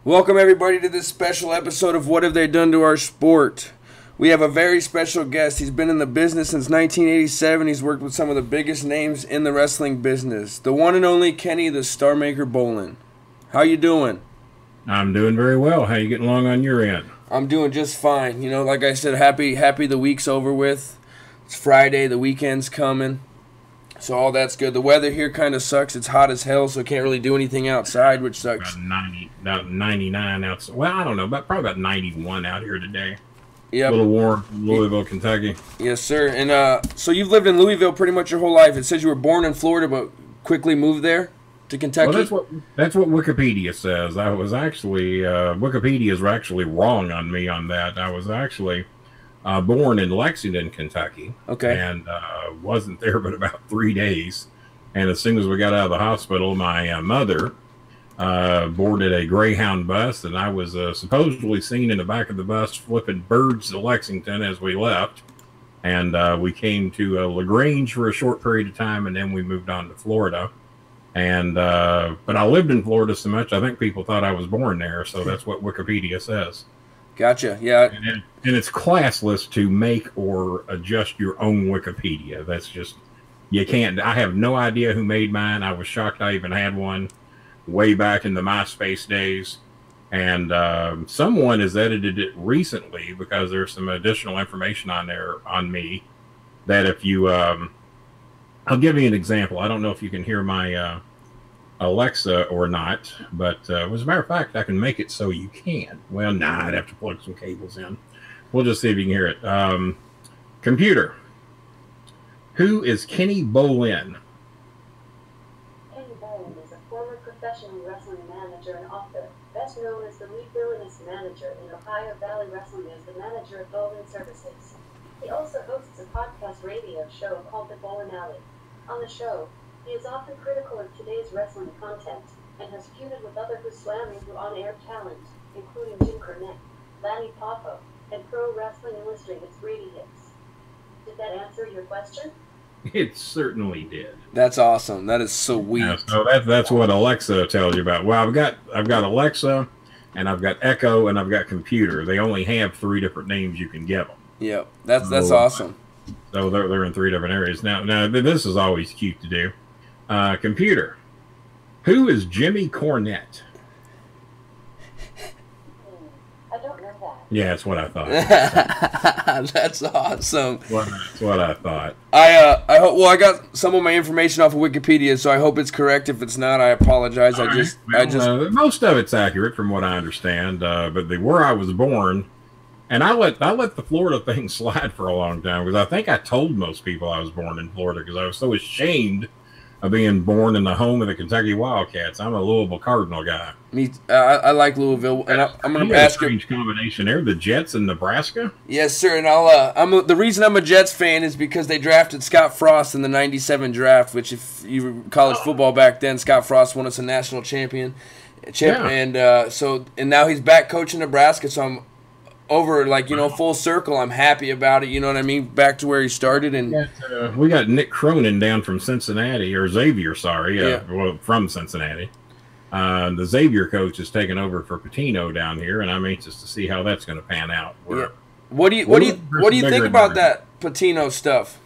Welcome everybody to this special episode of What Have They Done to Our Sport? We have a very special guest. He's been in the business since 1987. He's worked with some of the biggest names in the wrestling business. The one and only Kenny the Star Maker Bolin. How you doing? I'm doing very well. How you getting along on your end? I'm doing just fine. You know, like I said, happy the week's over with. It's Friday, the weekend's coming. So all that's good. The weather here kind of sucks. It's hot as hell, so can't really do anything outside, which sucks. About 99 outside. Well, I don't know, probably about 91 out here today. Yep. A little warm, Louisville, Kentucky. Yes, sir. And so you've lived in Louisville pretty much your whole life. It says you were born in Florida, but quickly moved there to Kentucky. Well, that's what Wikipedia says. I was actually Wikipedia is actually wrong on me on that. I was actually born in Lexington, Kentucky. Okay. And wasn't there but about 3 days. And as soon as we got out of the hospital, my mother boarded a Greyhound bus, and I was supposedly seen in the back of the bus flipping birds to Lexington as we left. And we came to LaGrange for a short period of time, and then we moved on to Florida. And but I lived in Florida so much, I think people thought I was born there. So that's what Wikipedia says. Gotcha. Yeah. And it's classless to make or adjust your own Wikipedia. That's just, you can't. I have no idea who made mine. I was shocked I even had one way back in the MySpace days. And someone has edited it recently because there's some additional information on there on me that if you, I'll give you an example. I don't know if you can hear my Alexa or not, but as a matter of fact, I can make it so you can. Well, nah, I'd have to plug some cables in. We'll just see if you can hear it. Computer, who is Kenny Bolin? Kenny Bolin is a former professional wrestling manager and author, best known as the lead villainous manager in Ohio Valley Wrestling as the manager of Bolin Services. He also hosts a podcast radio show called The Bolin Alley. On the show, he is often critical of today's wrestling content and has feuded with other who slam into on-air talent, including Jim Cornette, Lanny Poffo, and Pro Wrestling Illustrated's Brady Hicks. Did that answer your question? It certainly did. That's awesome. That is sweet. Yeah, so that's what Alexa tells you about. Well, I've got Alexa, and I've got Echo, and I've got Computer. They only have 3 different names you can give them. Yep. That's awesome. So they're in 3 different areas. Now this is always cute to do. Computer, who is Jimmy Cornette? I don't know that. Yeah, that's what I thought. That's awesome. That's what I thought. I hope. Well, I got some of my information off of Wikipedia, so I hope it's correct. If it's not, I apologize. Most of it's accurate from what I understand. But where I was born, and I let the Florida thing slide for a long time because I think I told most people I was born in Florida because I was so ashamed of being born in the home of the Kentucky Wildcats. I'm a Louisville Cardinal guy. I like Louisville, and I'm going to ask you. Strange combination there. The Jets in Nebraska. Yes, sir. And the reason I'm a Jets fan is because they drafted Scott Frost in the '97 draft, which, if you were college football back then, Scott Frost won us a national championship, Yeah. and now he's back coaching Nebraska. So I'm over, full circle. I'm happy about it. You know what I mean? Back to where he started. And we got Nick Cronin down from Cincinnati, or Xavier, sorry, from Cincinnati. The Xavier coach is taking over for Patino down here, and I'm anxious to see how that's going to pan out. What do you think about that Patino stuff?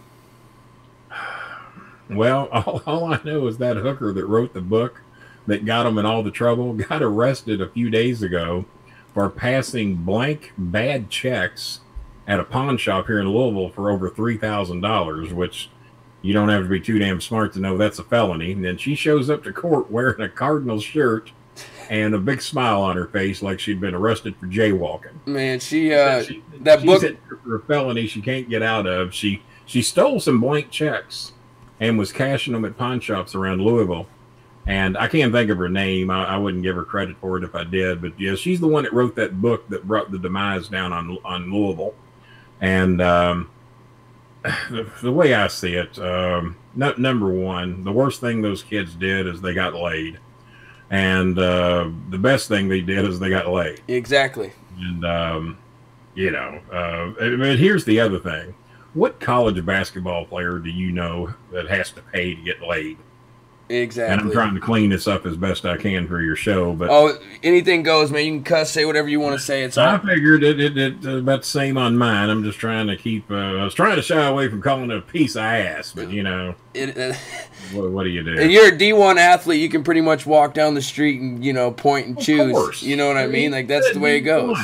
Well, all I know is that hooker that wrote the book that got him in all the trouble got arrested a few days ago for passing blank bad checks at a pawn shop here in Louisville for over $3,000, which you don't have to be too damn smart to know that's a felony. And then she shows up to court wearing a Cardinals shirt and a big smile on her face like she'd been arrested for jaywalking. Man, that book for a felony she can't get out of. She stole some blank checks and was cashing them at pawn shops around Louisville. And I can't think of her name. I wouldn't give her credit for it if I did. But, yeah, she's the one that wrote that book that brought the demise down on Louisville. And the way I see it, number one, the worst thing those kids did is they got laid. And the best thing they did is they got laid. Exactly. And, but here's the other thing. What college basketball player do you know that has to pay to get laid? Exactly. And I'm trying to clean this up as best I can for your show. But anything goes, man. You can cuss, say whatever you want to say. It's all. I figured it's about the same on mine. I'm just trying to keep. I was trying to shy away from calling it a piece of ass, but what do you do? If you're a D1 athlete, you can pretty much walk down the street and point and choose. Of course. You know what I mean? Like that's the way it goes.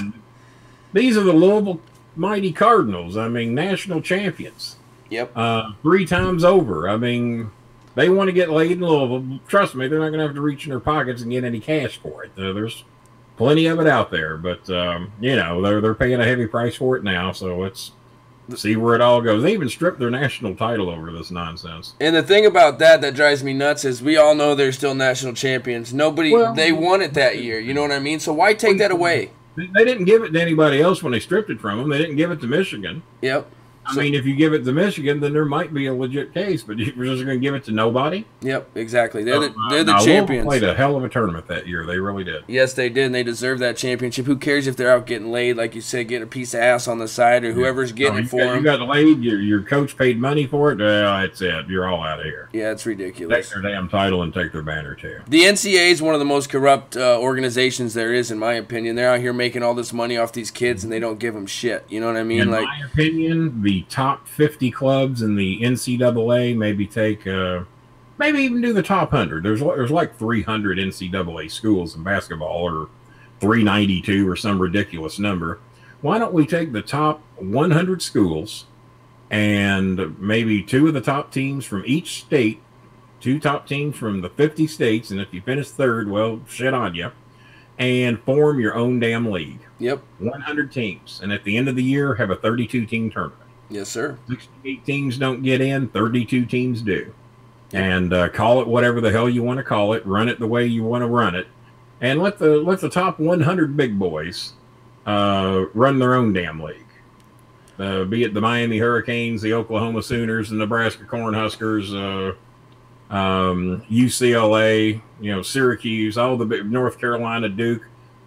These are the Louisville Mighty Cardinals. I mean, national champions. Yep. 3 times over. I mean, they want to get laid in Louisville. Trust me, they're not going to have to reach in their pockets and get any cash for it. There's plenty of it out there, but they're paying a heavy price for it now. So let's see where it all goes. They even stripped their national title over this nonsense. And the thing about that drives me nuts is we all know they're still national champions. They won it that year. You know what I mean? So why take that away? They didn't give it to anybody else when they stripped it from them. They didn't give it to Michigan. Yep. I mean, if you give it to Michigan, then there might be a legit case, but you're just going to give it to nobody? Yep, exactly. They're the champions. Louisville played a hell of a tournament that year. They really did. Yes, they did, and they deserve that championship. Who cares if they're out getting laid, like you said, getting a piece of ass on the side, or whoever's getting it for them? You got laid, your coach paid money for it, that's it. You're all out of here. Yeah, it's ridiculous. Take their damn title and take their banner, too. The NCAA is one of the most corrupt organizations there is, in my opinion. They're out here making all this money off these kids, and they don't give them shit. You know what I mean? In my opinion, the top 50 clubs in the NCAA, maybe even do the top 100. There's like 300 NCAA schools in basketball, or 392 or some ridiculous number. Why don't we take the top 100 schools and maybe 2 of the top teams from each state, 2 top teams from the 50 states, and if you finish third, well, shit on you, and form your own damn league. Yep. 100 teams, and at the end of the year, have a 32-team tournament. Yes, sir. 68 teams don't get in, 32 teams do. And call it whatever the hell you want to call it, run it the way you want to run it, and let the top 100 big boys run their own damn league. Be it the Miami Hurricanes, the Oklahoma Sooners, the Nebraska Cornhuskers, UCLA, Syracuse, all the big, North Carolina, Duke.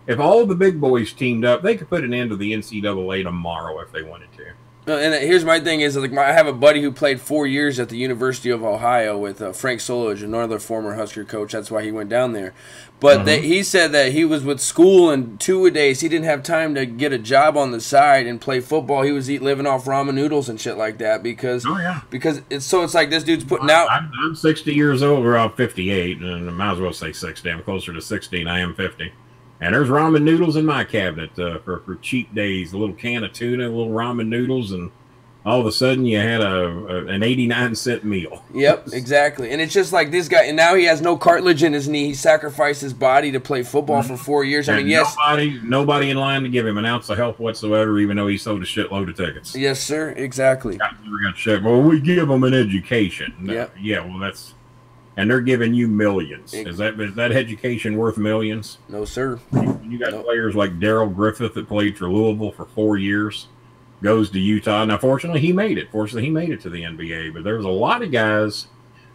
If all the big boys teamed up, they could put an end to the NCAA tomorrow if they wanted to. And here's my thing is, I have a buddy who played 4 years at the University of Ohio with Frank Solage, another former Husker coach. That's why he went down there. But he said that he was with school and 2-a-days. He didn't have time to get a job on the side and play football. He was living off ramen noodles and shit like that because it's like this dude's putting out. I'm 60 years old, or I'm 58, and I might as well say 60. I'm closer to 60 and I am 50. And there's ramen noodles in my cabinet for cheap days. A little can of tuna, a little ramen noodles, and all of a sudden you had an 89-cent meal. Yep, exactly. And it's just like this guy, and now he has no cartilage in his knee. He sacrificed his body to play football for 4 years. I mean, yes. Nobody in line to give him an ounce of help whatsoever, even though he sold a shitload of tickets. Yes, sir, exactly. Well, we give them an education. Yep. Yeah, well, that's... And they're giving you millions. Is that education worth millions? No, sir. You got players like Darrell Griffith that played for Louisville for 4 years, goes to Utah. Now, fortunately, he made it. Fortunately, he made it to the NBA. But there's a lot of guys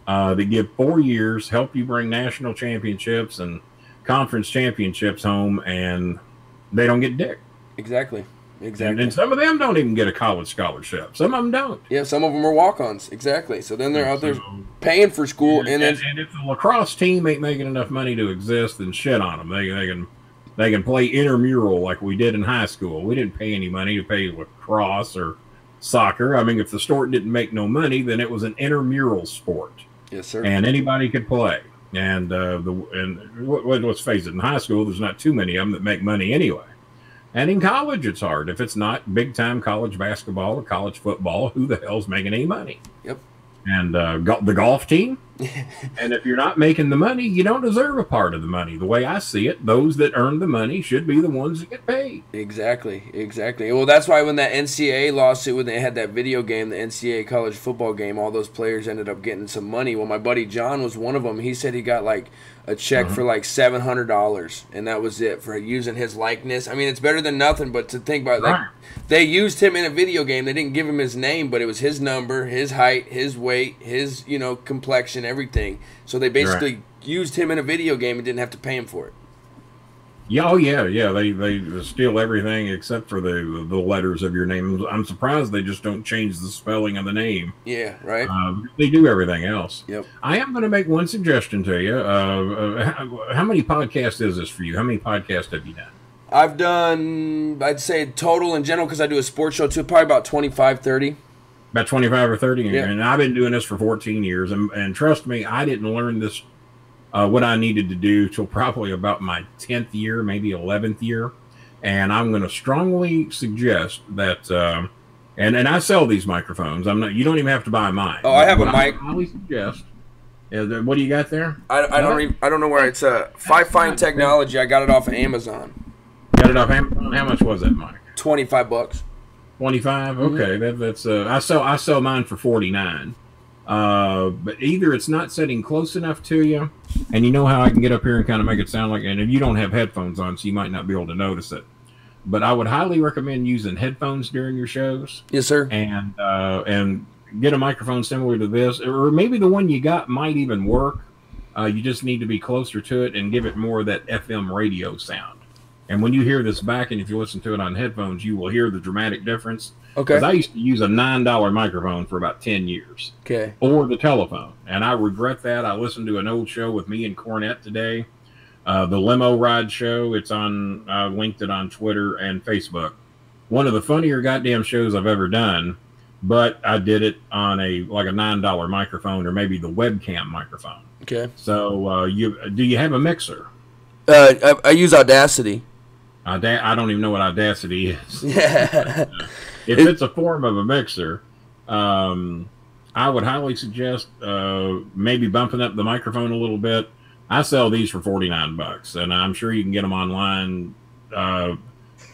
that give 4 years, help you bring national championships and conference championships home, and they don't get dick. Exactly. And some of them don't even get a college scholarship. Some of them don't. Yeah, some of them are walk-ons. Exactly. So then they're out there paying for school, and if the lacrosse team ain't making enough money to exist, then shit on them. They can play intramural like we did in high school. We didn't pay any money to pay lacrosse or soccer. I mean, if the sport didn't make no money, then it was an intramural sport. Yes, sir. And anybody could play. And let's face it, in high school, there's not too many of them that make money anyway. And in college, it's hard. If it's not big-time college basketball or college football, who the hell's making any money? Yep. And the golf team. And if you're not making the money, you don't deserve a part of the money. The way I see it, those that earn the money should be the ones that get paid. Exactly. Well, that's why when that NCAA lawsuit, when they had that video game, the NCAA college football game, all those players ended up getting some money. Well, my buddy John was one of them. He said he got like a check for like $700, and that was it for using his likeness. I mean, it's better than nothing, but to think about it, like, they used him in a video game. They didn't give him his name, but it was his number, his height, his weight, his complexion, everything. So they basically used him in a video game and didn't have to pay him for it. Yeah, oh yeah. They steal everything except for the letters of your name. I'm surprised they just don't change the spelling of the name. Yeah, right. They do everything else. Yep. I am going to make one suggestion to you. How many podcasts is this for you? How many podcasts have you done? I've done, I'd say total in general, because I do a sports show too, probably about 25, 30. About 25 or 30. Yeah. And I've been doing this for 14 years. And trust me, I didn't learn this, what I needed to do till probably about my 10th year, maybe 11th year. And I'm going to strongly suggest that, and I sell these microphones. You don't even have to buy mine. Oh, I have a mic. I highly suggest. What do you got there? I don't know where it's Five Fine Technology. I got it off of Amazon. Got it off Amazon. How much was that, Mike? $25. 25. Okay, that's I sell mine for 49. But either it's not setting close enough to you, and you know how I can get up here and kind of make it sound like, and if you don't have headphones on, so you might not be able to notice it. But I would highly recommend using headphones during your shows. Yes, sir. And get a microphone similar to this, or maybe the one you got might even work. You just need to be closer to it and give it more of that FM radio sound. And when you hear this back, and if you listen to it on headphones, you will hear the dramatic difference. Okay. Because I used to use a $9 microphone for about 10 years. Okay. Or the telephone. And I regret that. I listened to an old show with me and Cornette today. The Limo Ride Show. It's on, I linked it on Twitter and Facebook. One of the funnier goddamn shows I've ever done. But I did it on a $9 microphone, or maybe the webcam microphone. Okay. So do you have a mixer? I use Audacity. I don't even know what Audacity is. Yeah. If it's a form of a mixer, I would highly suggest maybe bumping up the microphone a little bit. I sell these for $49, and I'm sure you can get them online.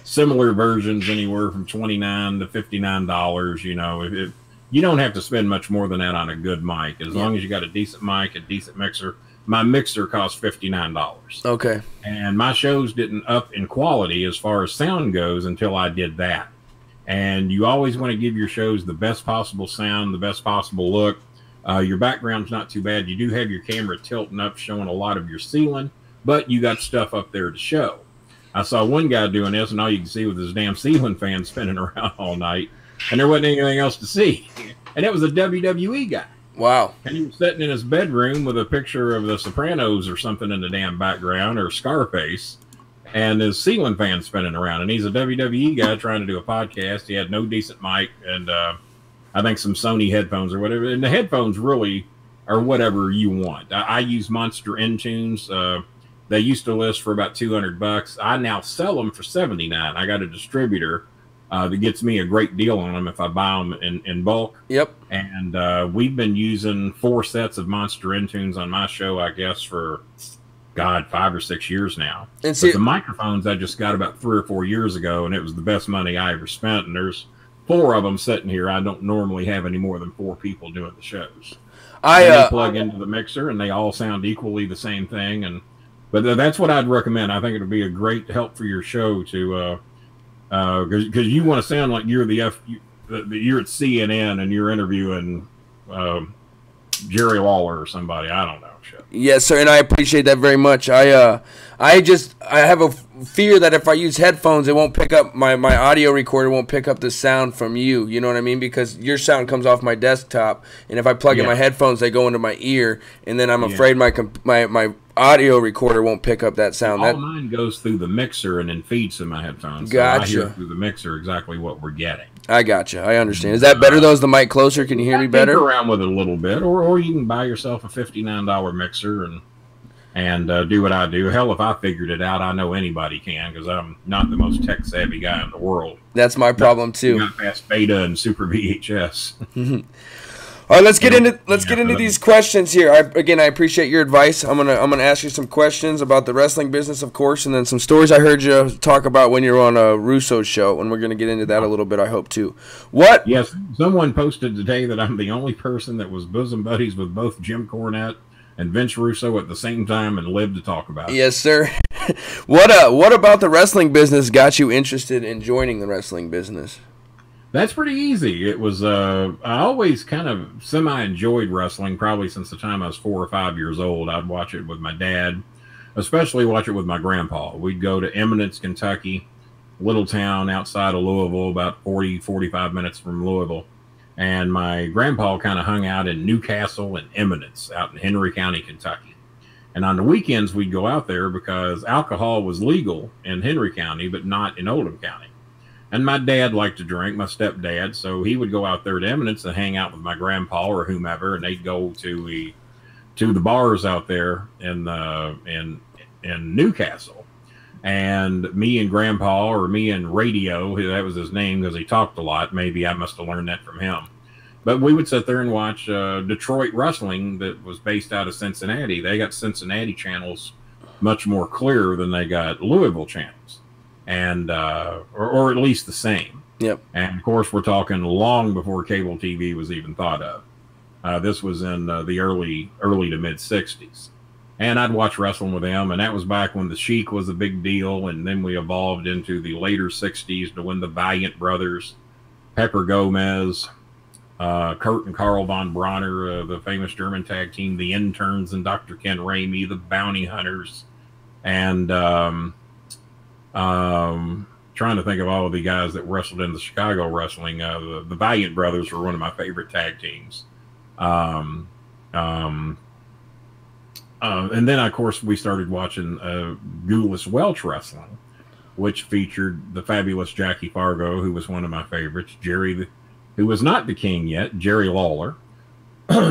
Similar versions anywhere from $29 to $59. You know, if you don't have to spend much more than that on a good mic, as long as you got a decent mic, a decent mixer. My mixer costs $59. Okay. And my shows didn't up in quality as far as sound goes until I did that. And you always want to give your shows the best possible sound, the best possible look. Your background's not too bad. You do have your camera tilting up, showing a lot of your ceiling, but you got stuff up there to show. I saw one guy doing this, and all you can see was his damn ceiling fan spinning around all night, and there wasn't anything else to see. And it was a WWE guy. Wow. And he was sitting in his bedroom with a picture of the Sopranos or something in the damn background, or Scarface, and his ceiling fan spinning around. And he's a WWE guy trying to do a podcast. He had no decent mic, and I think some Sony headphones or whatever. And the headphones really are whatever you want. I use Monster Intunes. They used to list for about $200. I now sell them for $79. I got a distributor that gets me a great deal on them if I buy them in bulk. Yep. And we've been using 4 sets of Monster Intunes on my show, I guess, for, 5 or 6 years now. And see, but the microphones I just got about 3 or 4 years ago, and it was the best money I ever spent. And there's 4 of them sitting here. I don't normally have any more than 4 people doing the shows. They plug into the mixer, and they all sound equally the same thing. But that's what I'd recommend. I think it would be a great help for your show to... because you want to sound like you're you're at CNN and you're interviewing Jerry Lawler or somebody. I don't know. Shit. Yes, sir, and I appreciate that very much. I have a fear that if I use headphones, it won't pick up my audio recorder won't pick up the sound from you. You know what I mean? Because your sound comes off my desktop, and if I plug in my headphones, they go into my ear, and then I'm afraid my audio recorder won't pick up that sound. All mine goes through the mixer and then feeds to my headphones. Gotcha. So I hear through the mixer exactly what we're getting. I gotcha. I understand. Is that better though? Is the mic closer? Can you hear me better? Tinker around with it a little bit, or you can buy yourself a $59 mixer and do what I do. Hell, if I figured it out, I know anybody can, because I'm not the most tech savvy guy in the world. That's my problem too. Got past beta and super VHS. All right, let's get into these questions here. I appreciate your advice. I'm gonna ask you some questions about the wrestling business, of course, and then some stories I heard you talk about when you were on a Russo show, and we're gonna get into that a little bit, I hope too. What? Yes, someone posted today that I'm the only person that was bosom buddies with both Jim Cornette and Vince Russo at the same time and lived to talk about it. Yes, sir. What about the wrestling business got you interested in joining the wrestling business? That's pretty easy. It was, I always kind of semi-enjoyed wrestling, probably since the time I was 4 or 5 years old. I'd watch it with my dad. especially watch it with my grandpa. We'd go to Eminence, Kentucky, little town outside of Louisville, about 45 minutes from Louisville. And my grandpa kind of hung out in Newcastle and Eminence out in Henry County, Kentucky. And on the weekends, we'd go out there because alcohol was legal in Henry County, but not in Oldham County. And my dad liked to drink, my stepdad, so he would go out there to Eminence and hang out with my grandpa or whomever, and they'd go to the bars out there in Newcastle. And me and Grandpa, or me and Radio, that was his name because he talked a lot. Maybe I must have learned that from him. But we would sit there and watch Detroit wrestling that was based out of Cincinnati. They got Cincinnati channels much more clear than they got Louisville channels, and or at least the same. Yep. And of course, we're talking long before cable TV was even thought of. This was in the early to mid '60s. And I'd watch wrestling with them, and that was back when the Sheik was a big deal, and then we evolved into the later 60s to when the Valiant Brothers, Pepper Gomez, Kurt and Carl von Bronner, the famous German tag team, the Interns and Dr. Ken Ramey, the Bounty Hunters, and trying to think of all of the guys that wrestled in the Chicago wrestling. The Valiant Brothers were one of my favorite tag teams. And then, of course, we started watching Gulas Welch wrestling, which featured the fabulous Jackie Fargo, who was one of my favorites, Jerry, who was not the king yet, Jerry Lawler.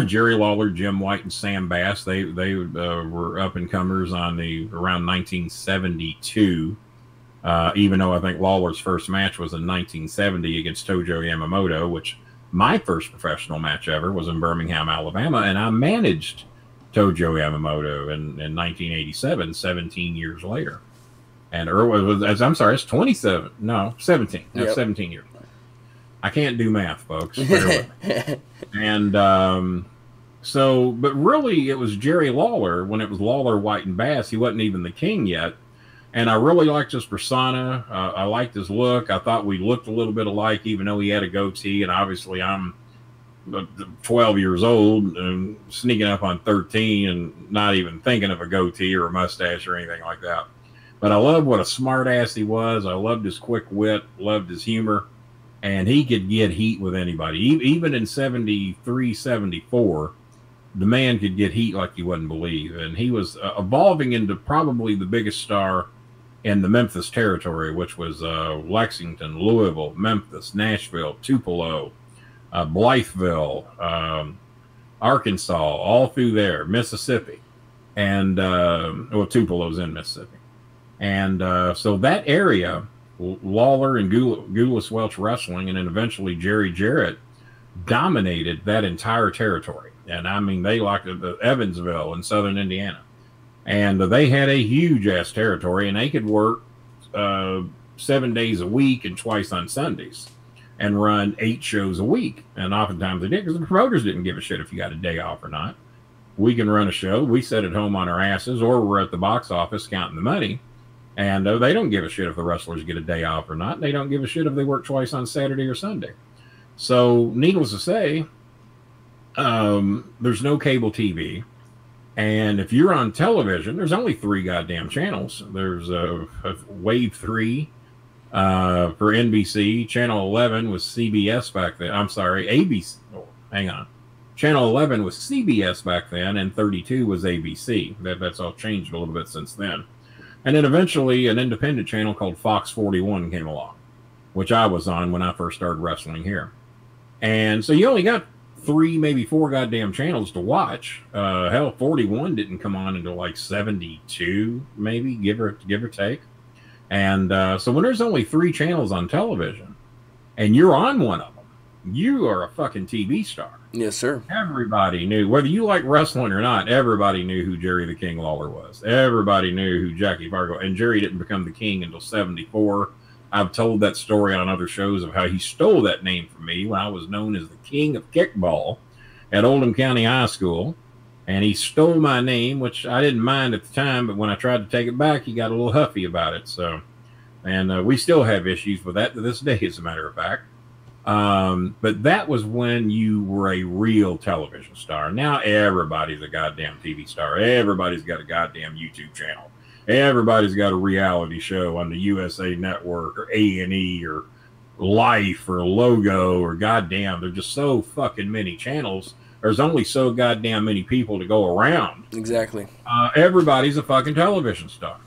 Jerry Lawler, Jim White, and Sam Bass, they were up-and-comers around 1972, even though I think Lawler's first match was in 1970 against Tojo Yamamoto, which my first professional match ever was in Birmingham, Alabama, and I managed Tojo Yamamoto in 1987, 17 years later. And I'm sorry, it's 27. No, 17. That's Yep. 17 years later. I can't do math, folks. Bear with me. And but really, it was Jerry Lawler. When it was Lawler, White, and Bass, he wasn't even the king yet. And I really liked his persona. I liked his look. I thought we looked a little bit alike, even though he had a goatee. And obviously, I'm 12 years old and sneaking up on 13 and not even thinking of a goatee or a mustache or anything like that. But I loved what a smart ass he was. I loved his quick wit, loved his humor, and he could get heat with anybody. Even in 73, 74, the man could get heat like you wouldn't believe. And he was evolving into probably the biggest star in the Memphis territory, which was Lexington, Louisville, Memphis, Nashville, Tupelo, Blytheville, Arkansas, all through there, Mississippi, and Tupelo's in Mississippi, and so that area, Lawler and Gulas Welch wrestling, and then eventually Jerry Jarrett dominated that entire territory. And I mean, they liked the Evansville in southern Indiana, and they had a huge ass territory, and they could work 7 days a week and twice on Sundays, and run 8 shows a week. And oftentimes they did, because the promoters didn't give a shit if you got a day off or not. We can run a show. We sit at home on our asses, or we're at the box office counting the money. And they don't give a shit if the wrestlers get a day off or not. They don't give a shit if they work twice on Saturday or Sunday. So needless to say, there's no cable TV. And if you're on television, there's only 3 goddamn channels. There's Wave 3, for NBC. Channel 11 was CBS back then. I'm sorry, ABC. Oh, hang on. Channel 11 was CBS back then, and 32 was ABC. That's all changed a little bit since then. And then eventually an independent channel called Fox 41 came along, which I was on when I first started wrestling here. And so you only got 3, maybe 4 goddamn channels to watch. Hell, 41 didn't come on until like 72, maybe, give or take. And so when there's only 3 channels on television and you're on one of them, you are a fucking TV star. Yes, sir. Everybody knew, whether you like wrestling or not, everybody knew who Jerry the King Lawler was. Everybody knew who Jackie Fargo, and Jerry didn't become the king until 74. I've told that story on other shows of how he stole that name from me when I was known as the king of kickball at Oldham County High School. And he stole my name, which I didn't mind at the time, but when I tried to take it back, he got a little huffy about it. So, and we still have issues with that to this day, as a matter of fact. But that was when you were a real television star. Now everybody's a goddamn TV star. Everybody's got a goddamn YouTube channel. Everybody's got a reality show on the USA Network or A&E or Life or Logo or goddamn. There's just so fucking many channels. There's only so goddamn many people to go around. Exactly. Everybody's a fucking television star.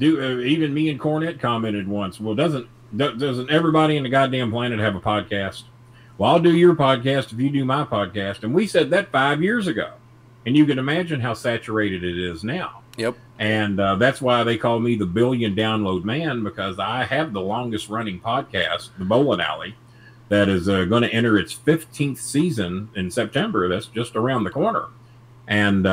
Even me and Cornette commented once, well, doesn't everybody in the goddamn planet have a podcast? Well, I'll do your podcast if you do my podcast. And we said that 5 years ago. And you can imagine how saturated it is now. Yep. And that's why they call me the billion download man, because I have the longest running podcast, The Bowling Alley, that is going to enter its 15th season in September. That's just around the corner. And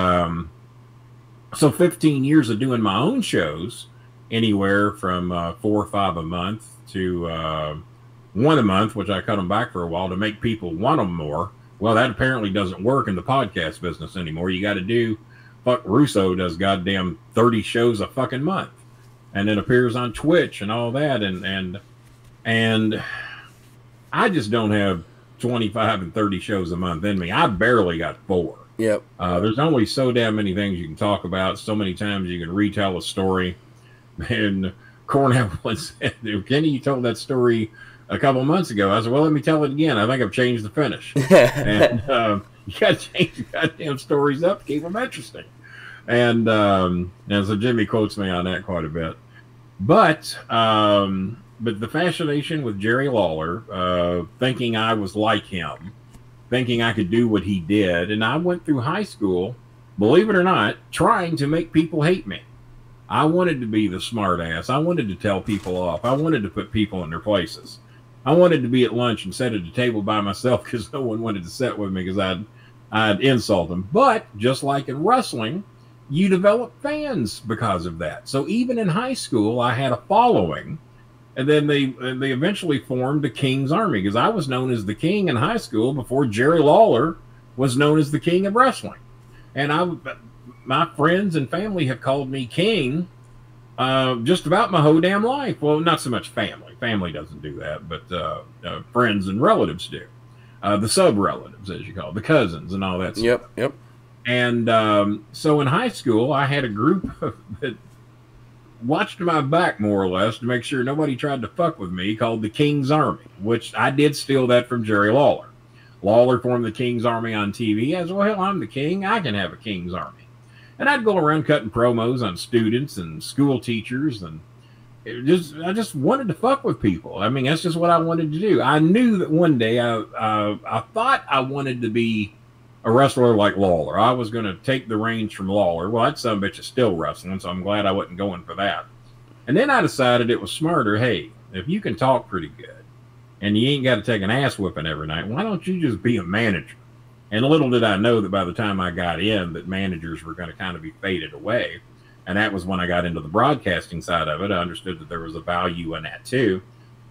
so 15 years of doing my own shows, anywhere from 4 or 5 a month to 1 a month, which I cut them back for a while to make people want them more. Well, that apparently doesn't work in the podcast business anymore. You got to do, fuck, Russo does goddamn 30 shows a fucking month and then appears on Twitch and all that. And I just don't have 25 and 30 shows a month in me. I barely got 4. Yep. There's only so damn many things you can talk about. So many times you can retell a story. And Cornell once said, Kenny, you told that story a couple months ago. I said, well, let me tell it again. I think I've changed the finish. And you got to change the goddamn stories up to keep them interesting. And so Jimmy quotes me on that quite a bit. But the fascination with Jerry Lawler, thinking I was like him, thinking I could do what he did. And I went through high school, believe it or not, trying to make people hate me. I wanted to be the smart ass. I wanted to tell people off. I wanted to put people in their places. I wanted to be at lunch and sit at the table by myself because no one wanted to sit with me because I'd insult them. But just like in wrestling, you develop fans because of that. So even in high school, I had a following. And then they eventually formed the King's Army, because I was known as the King in high school before Jerry Lawler was known as the King of Wrestling. And my friends and family have called me King just about my whole damn life. Well, not so much family. Family doesn't do that, but friends and relatives do. The sub-relatives, as you call it, the cousins and all that stuff. Yep. And so in high school, I had a group that watched my back more or less to make sure nobody tried to fuck with me, called the King's Army, which I did steal that from Jerry Lawler. Lawler formed the King's Army on TV. As well, hell, I'm the king. I can have a King's Army. And I'd go around cutting promos on students and school teachers, and I just wanted to fuck with people. I mean, that's just what I wanted to do. I knew that one day I thought I wanted to be a wrestler like Lawler. I was going to take the reins from Lawler. Well, that son of a bitch is still wrestling, so I'm glad I wasn't going for that. And then I decided it was smarter. Hey, if you can talk pretty good and you ain't got to take an ass whipping every night, why don't you just be a manager? And little did I know that by the time I got in, that managers were going to kind of be faded away. And that was when I got into the broadcasting side of it. I understood that there was a value in that too.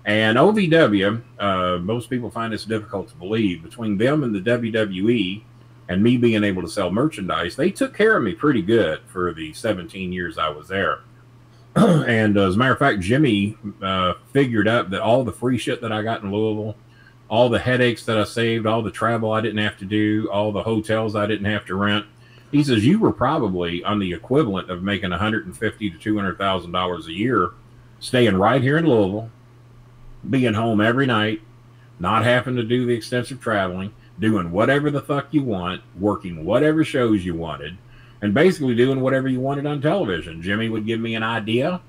And OVW, most people find this difficult to believe, between them and the WWE and me being able to sell merchandise, they took care of me pretty good for the 17 years I was there. And as a matter of fact, Jimmy figured out that all the free shit that I got in Louisville, all the headaches that I saved, all the travel I didn't have to do, all the hotels I didn't have to rent, he says, you were probably on the equivalent of making $150,000 to $200,000 a year, staying right here in Louisville, being home every night, not having to do the extensive traveling, doing whatever the fuck you want, working whatever shows you wanted, and basically doing whatever you wanted on television. Jimmy would give me an idea,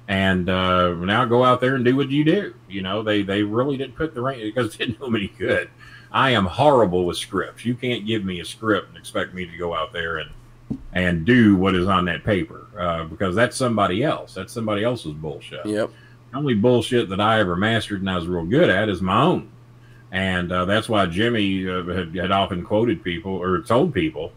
and now go out there and do what you do. You know, they really didn't put the rank because it didn't do them any good. I am horrible with scripts. You can't give me a script and expect me to go out there and do what is on that paper because that's somebody else. That's somebody else's bullshit. Yep. The only bullshit that I ever mastered and I was real good at is my own. And that's why Jimmy had often quoted people or told people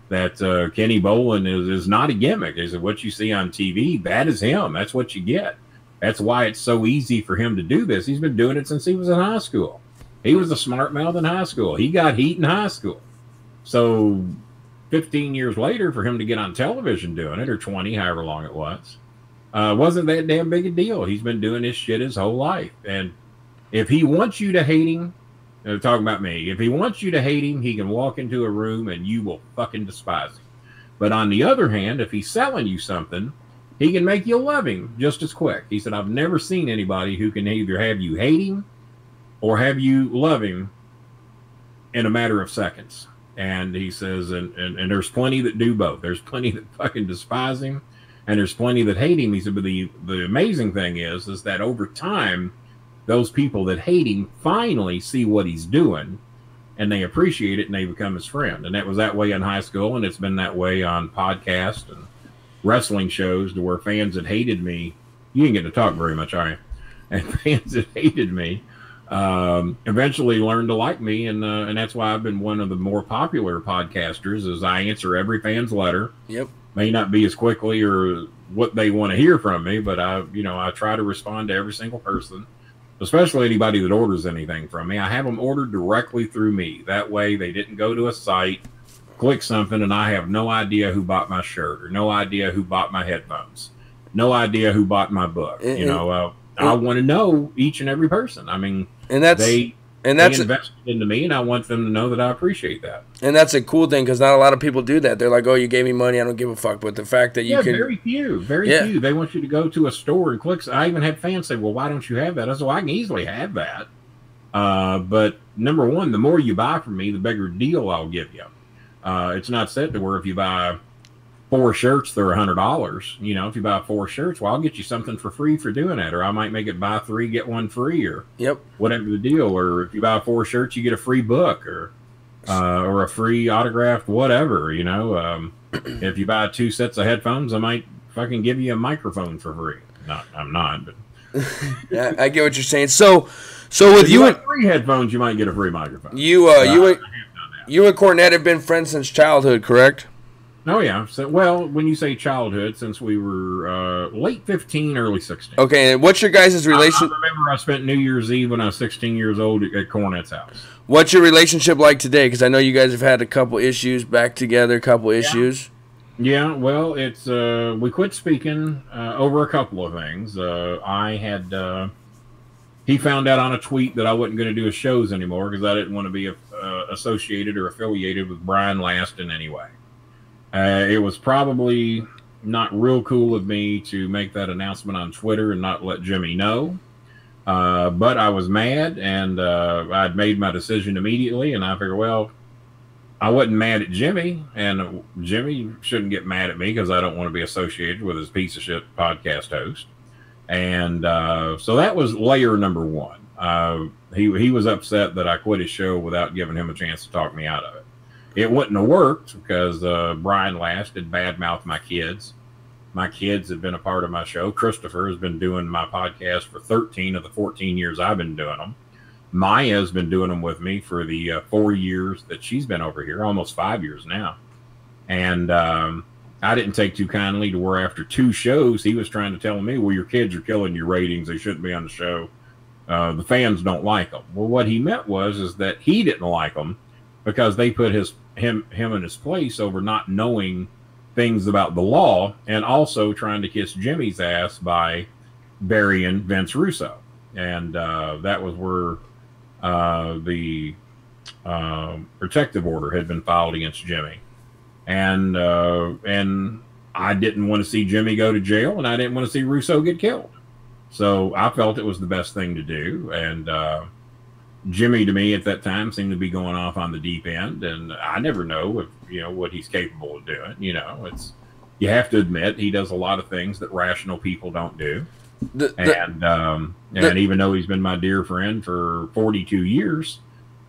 that Kenny Bolin is not a gimmick. He said, what you see on TV, that is him. That's what you get. That's why it's so easy for him to do this. He's been doing it since he was in high school. He was a smart mouth in high school. He got heat in high school. So 15 years later, for him to get on television doing it, or 20, however long it was, wasn't that damn big a deal. He's been doing this shit his whole life. And if he wants you to hate him, They're talking about me. If he wants you to hate him, he can walk into a room and you will fucking despise him. But on the other hand, if he's selling you something, he can make you love him just as quick. He said, I've never seen anybody who can either have you hate him or have you love him in a matter of seconds. And he says, and there's plenty that do both. There's plenty that fucking despise him, and there's plenty that hate him. He said, but the amazing thing is that over time, those people that hate him finally see what he's doing, and they appreciate it, and they become his friend. And that was that way in high school, and it's been that way on podcasts and wrestling shows, to where fans that hated me, you didn't get to talk very much, are you? And fans that hated me eventually learned to like me, and that's why I've been one of the more popular podcasters, as I answer every fan's letter. Yep. May not be as quickly or what they want to hear from me, but I try to respond to every single person, especially anybody that orders anything from me. I have them ordered directly through me. That way they didn't go to a site, click something, and I have no idea who bought my shirt, or no idea who bought my headphones, no idea who bought my book. I want to know each and every person. I mean, they invested into me, and I want them to know that I appreciate that. And that's a cool thing, because not a lot of people do that. They're like, oh, you gave me money, I don't give a fuck. But the fact that you can... very few. They want you to go to a store and click. I even had fans say, well, why don't you have that? I said, well, I can easily have that. But number one, the more you buy from me, the bigger deal I'll give you. It's not set to where if you buy 4 shirts, they're $100. If you buy 4 shirts, well, I'll get you something for free for doing that, or I might make it buy 3, get 1 free, or whatever the deal. Or if you buy 4 shirts, you get a free book, or a free autographed whatever. If you buy 2 sets of headphones, I might fucking give you a microphone for free. I'm not, but yeah, I get what you're saying. So with you and 3 headphones, you might get a free microphone. You and Cornette have been friends since childhood, correct? Oh, yeah. So, well, when you say childhood, since we were late 15, early 16. Okay, and what's your guys' relation? I remember I spent New Year's Eve when I was 16 years old at Cornette's house. What's your relationship like today? Because I know you guys have had a couple issues back together, issues. Yeah, well, it's we quit speaking over a couple of things. He found out on a tweet that I wasn't going to do his shows anymore because I didn't want to be associated or affiliated with Brian Last in any way. It was probably not real cool of me to make that announcement on Twitter and not let Jimmy know. But I was mad, and I'd made my decision immediately, and I figured, well, I wasn't mad at Jimmy, and Jimmy shouldn't get mad at me because I don't want to be associated with his piece of shit podcast host. And so that was layer number 1. He was upset that I quit his show without giving him a chance to talk me out of it. It wouldn't have worked because Brian Last had badmouthed my kids. My kids have been a part of my show. Christopher has been doing my podcast for 13 of the 14 years I've been doing them. Maya's been doing them with me for the 4 years that she's been over here, almost 5 years now. And I didn't take too kindly to where after 2 shows, he was trying to tell me, well, your kids are killing your ratings. They shouldn't be on the show. The fans don't like them. Well, what he meant is that he didn't like them because they put him in his place over not knowing things about the law, and also trying to kiss Jimmy's ass by burying Vince Russo. And that was where the protective order had been filed against Jimmy. And I didn't want to see Jimmy go to jail, and I didn't want to see Russo get killed. So I felt it was the best thing to do. And Jimmy, to me, at that time, seemed to be going off on the deep end, and I never know if what he's capable of doing. You have to admit he does a lot of things that rational people don't do. And even though he's been my dear friend for 42 years,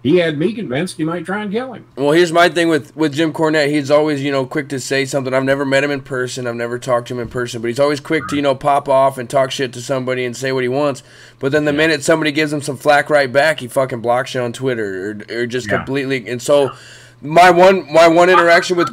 he had me convinced he might try and kill him. Well, here's my thing with Jim Cornette. He's always, quick to say something. I've never met him in person. I've never talked to him in person. But he's always quick to, pop off and talk shit to somebody and say what he wants. But then the minute somebody gives him some flack right back, he fucking blocks you on Twitter or just completely. And so my one interaction with...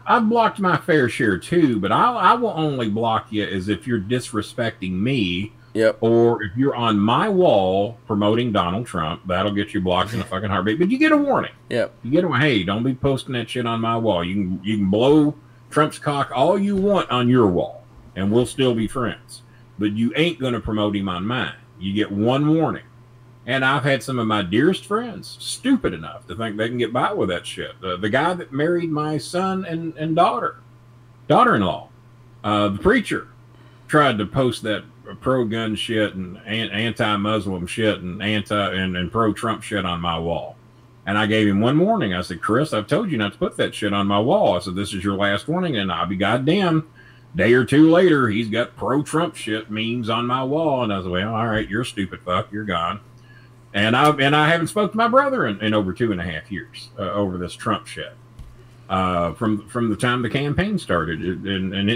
I've blocked my fair share too, but I will only block you as if you're disrespecting me. Yep. Or if you're on my wall promoting Donald Trump, that'll get you blocked in a fucking heartbeat. But you get a warning. Yep. You get a hey, don't be posting that shit on my wall. You can blow Trump's cock all you want on your wall, and we'll still be friends. But you ain't gonna promote him on mine. You get one warning, And I've had some of my dearest friends stupid enough to think they can get by with that shit. The guy that married my son and daughter-in-law, the preacher, tried to post that pro-gun shit and anti-Muslim shit and pro-Trump shit on my wall. And I gave him one warning. I said, Chris, I've told you not to put that shit on my wall. I said, this is your last warning, and I'll be goddamn. Day or two later, he's got pro-Trump shit memes on my wall. And I said, well, all right, you're a stupid fuck. You're gone. And I haven't spoke to my brother in over 2.5 years over this Trump shit. From the time the campaign started.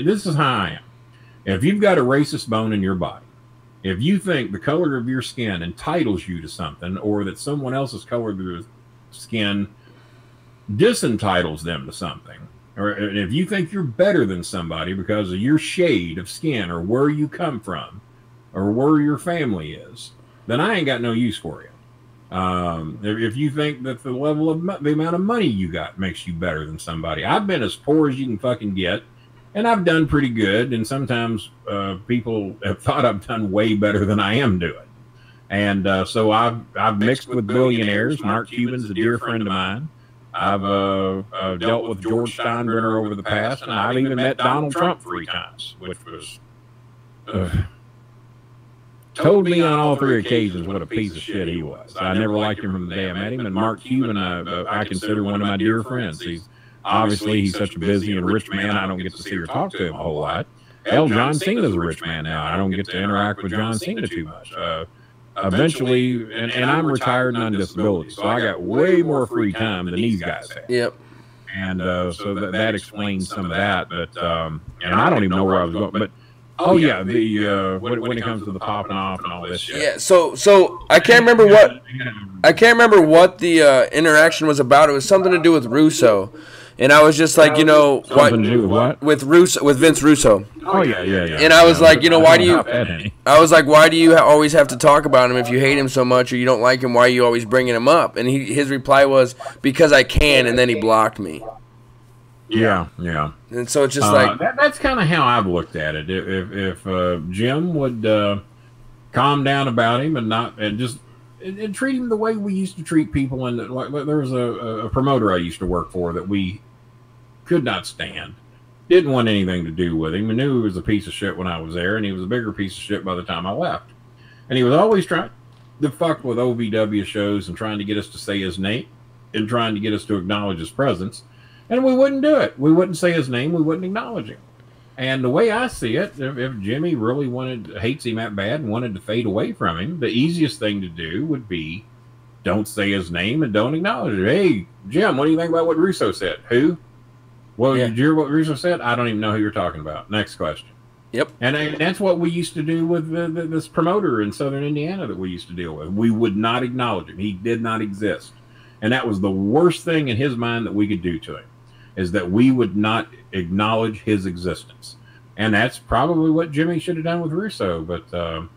This is how I am. If you've got a racist bone in your body, if you think the color of your skin entitles you to something, or that someone else's color of your skin disentitles them to something, or if you think you're better than somebody because of your shade of skin or where you come from or where your family is, then I ain't got no use for you. If you think that the level of the amount of money you got makes you better than somebody, I've been as poor as you can fucking get. And I've done pretty good, and sometimes people have thought I've done way better than I am doing. And so I've mixed with billionaires. Mark Cuban's a dear friend of mine. I've dealt with George Steinbrenner over the past, and I've even met Donald Trump 3 times, which was told me on all 3 occasions what a piece of shit he was. I never liked him from the day I met him. And Mark Cuban, I consider one of my dear friends. Obviously, he's such a busy and rich man, I don't get to see or talk to him a whole lot. Hell, John Cena's a rich man now. I don't get to interact with John Cena too much. Eventually, and I'm retired and on disability, so I got way more free time than these guys have. Yep. And so that explains some of that. But and I don't even know where I was going. But oh yeah, when it comes to the popping off and all this shit. Yeah. So I can't remember what the interaction was about. It was something to do with Russo. And I was just like, with Russo, with Vince Russo. Oh yeah. And I was like, why do you always have to talk about him if you hate him so much or you don't like him? Why are you always bringing him up? And his reply was, because I can, and then he blocked me. Yeah. And so it's just like that's kind of how I've looked at it. If Jim would calm down about him and treat him the way we used to treat people. And like there was a promoter I used to work for that we could not stand. Didn't want anything to do with him. I knew he was a piece of shit when I was there, and he was a bigger piece of shit by the time I left. And he was always trying to fuck with OVW shows and trying to get us to say his name and trying to get us to acknowledge his presence. And we wouldn't do it. We wouldn't say his name. We wouldn't acknowledge him. And the way I see it, if Jimmy really hates him that bad and wanted to fade away from him, the easiest thing to do would be don't say his name and don't acknowledge it. Hey, Jim, what do you think about what Russo said? Who? Well, Did you hear what Russo said? I don't even know who you're talking about. Next question. Yep. And that's what we used to do with this promoter in Southern Indiana that we used to deal with. We would not acknowledge him. He did not exist. And that was the worst thing in his mind that we could do to him, is that we would not acknowledge his existence. And that's probably what Jimmy should have done with Russo. But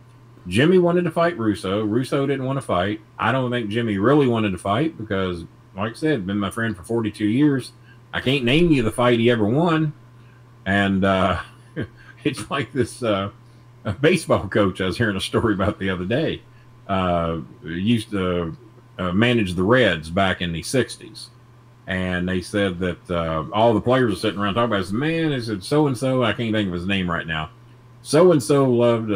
Jimmy wanted to fight Russo. Russo didn't want to fight. I don't think Jimmy really wanted to fight because, like I said, been my friend for 42 years. I can't name you the fight he ever won. And it's like this a baseball coach I was hearing a story about the other day. Used to manage the Reds back in the 60s. And they said that all the players are sitting around talking about it. I said, man, they said so-and-so, I can't think of his name right now. So-and-so loved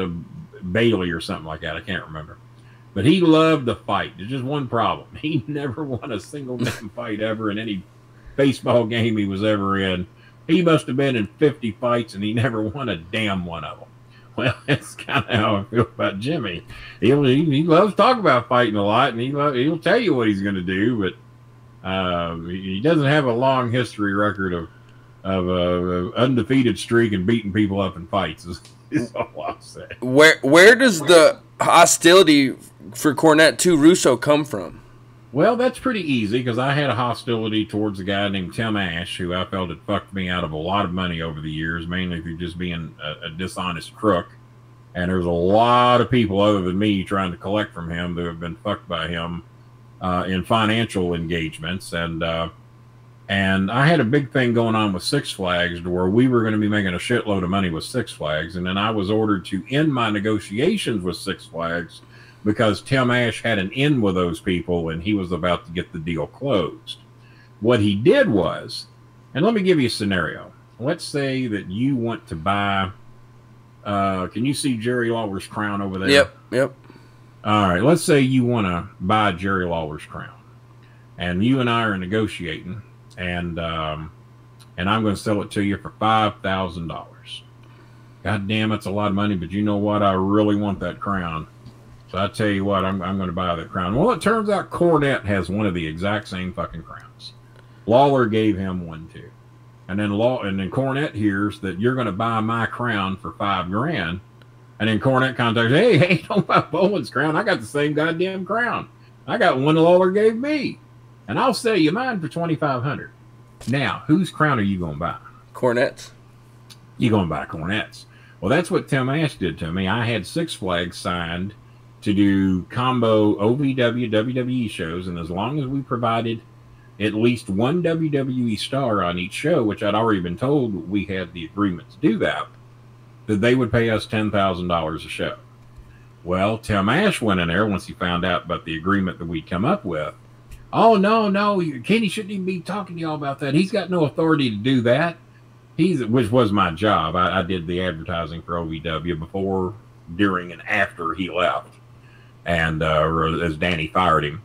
Bailey or something like that. I can't remember. But he loved to fight. There's just one problem. He never won a single damn fight ever in any baseball game he was ever in. He must have been in 50 fights, and he never won a damn one of them. Well, that's kind of how I feel about Jimmy. He loves talking about fighting a lot, and he'll tell you what he's going to do, but he doesn't have a long history record of a undefeated streak and beating people up in fights. Is all I'll say. Where does the hostility for Cornette to Russo come from? Well, that's pretty easy because I had a hostility towards a guy named Tim Ash, who I felt had fucked me out of a lot of money over the years, mainly through just being a dishonest crook. And there's a lot of people other than me trying to collect from him that have been fucked by him in financial engagements. And I had a big thing going on with Six Flags to where we were going to be making a shitload of money with Six Flags. And then I was ordered to end my negotiations with Six Flags because Tim Ash had an in with those people and he was about to get the deal closed. What he did was, and let me give you a scenario. Let's say that you want to buy, can you see Jerry Lawler's crown over there? Yep. All right, let's say you want to buy Jerry Lawler's crown. And you and I are negotiating, and I'm going to sell it to you for $5,000. God damn, it's a lot of money, but you know what? I really want that crown. So I tell you what, I'm going to buy that crown. Well, it turns out Cornette has one of the exact same fucking crowns. Lawler gave him one too. And then Cornette hears that you're going to buy my crown for $5,000. And then Cornette contacts, hey, don't buy Bolin's crown. I got the same goddamn crown. I got one Lawler gave me. And I'll sell you mine for $2,500. Now, whose crown are you going to buy? Cornette's. You're going to buy Cornette's. Well, that's what Tim Ash did to me. I had Six Flags signed to do combo OVW, WWE shows, and as long as we provided at least one WWE star on each show, which I'd already been told we had the agreement to do that they would pay us $10,000 a show. Well, Tim Ash went in there once he found out about the agreement that we'd come up with. Oh, no, Kenny shouldn't even be talking to y'all about that. He's got no authority to do that. Which was my job. I did the advertising for OVW before, during, and after he left. And as Danny fired him.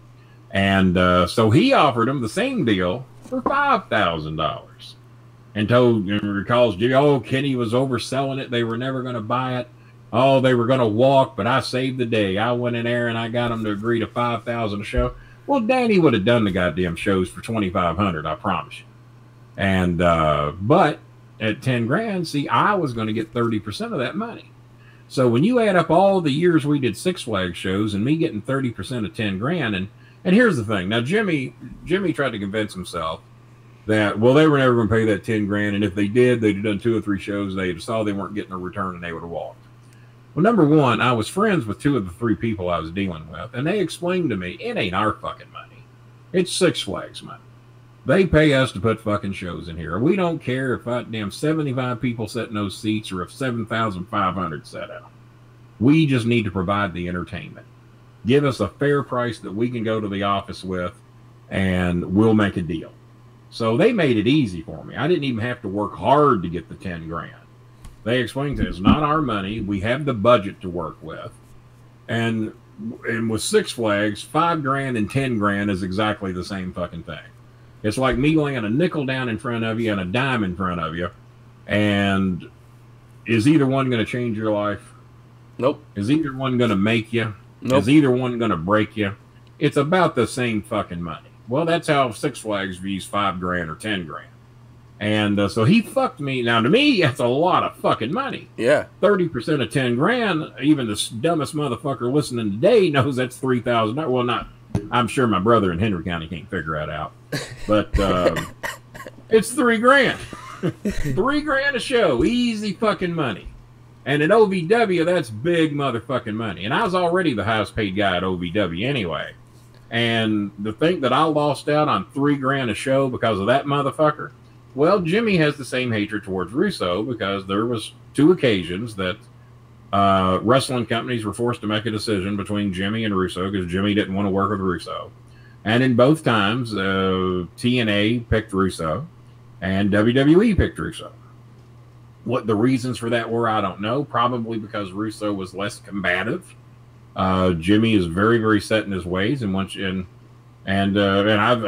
And so he offered him the same deal for $5,000. And recalls, Kenny was overselling it. They were never going to buy it. Oh, they were going to walk, but I saved the day. I went in there and I got them to agree to $5,000 a show. Well, Danny would have done the goddamn shows for $2,500, I promise you. And but at $10,000, see, I was going to get 30% of that money. So when you add up all the years we did Six Flags shows and me getting 30% of $10,000, and here's the thing. Now Jimmy tried to convince himself that, well, they were never going to pay that $10,000, and if they did, they'd have done 2 or 3 shows. They saw they weren't getting a return, and they would have walked. Well, number one, I was friends with 2 of the 3 people I was dealing with, and they explained to me, it ain't our fucking money. It's Six Flags money. They pay us to put fucking shows in here. We don't care if damn 75 people sit in those seats or if 7,500 sat out. We just need to provide the entertainment. Give us a fair price that we can go to the office with, and we'll make a deal. So they made it easy for me. I didn't even have to work hard to get the $10,000. They explained to us, it's not our money. We have the budget to work with. And with Six Flags, $5,000 and $10,000 is exactly the same fucking thing. It's like me laying a nickel down in front of you and a dime in front of you. And is either one going to change your life? Nope. Is either one going to make you? Nope. Is either one going to break you? It's about the same fucking money. Well, that's how Six Flags views $5,000 or $10,000. And so he fucked me. Now, to me, that's a lot of fucking money. Yeah. 30% of $10,000, even the dumbest motherfucker listening today knows that's $3,000. Well, not, I'm sure my brother in Henry County can't figure that out. But it's $3,000. $3,000 a show. Easy fucking money. And at OVW, that's big motherfucking money. And I was already the highest paid guy at OVW anyway. And the thing that I lost out on $3,000 a show because of that motherfucker, well, Jimmy has the same hatred towards Russo because there was 2 occasions that wrestling companies were forced to make a decision between Jimmy and Russo because Jimmy didn't want to work with Russo. And in both times, TNA picked Russo and WWE picked Russo. What the reasons for that were, I don't know. Probably because Russo was less combative. Jimmy is very, very set in his ways, and I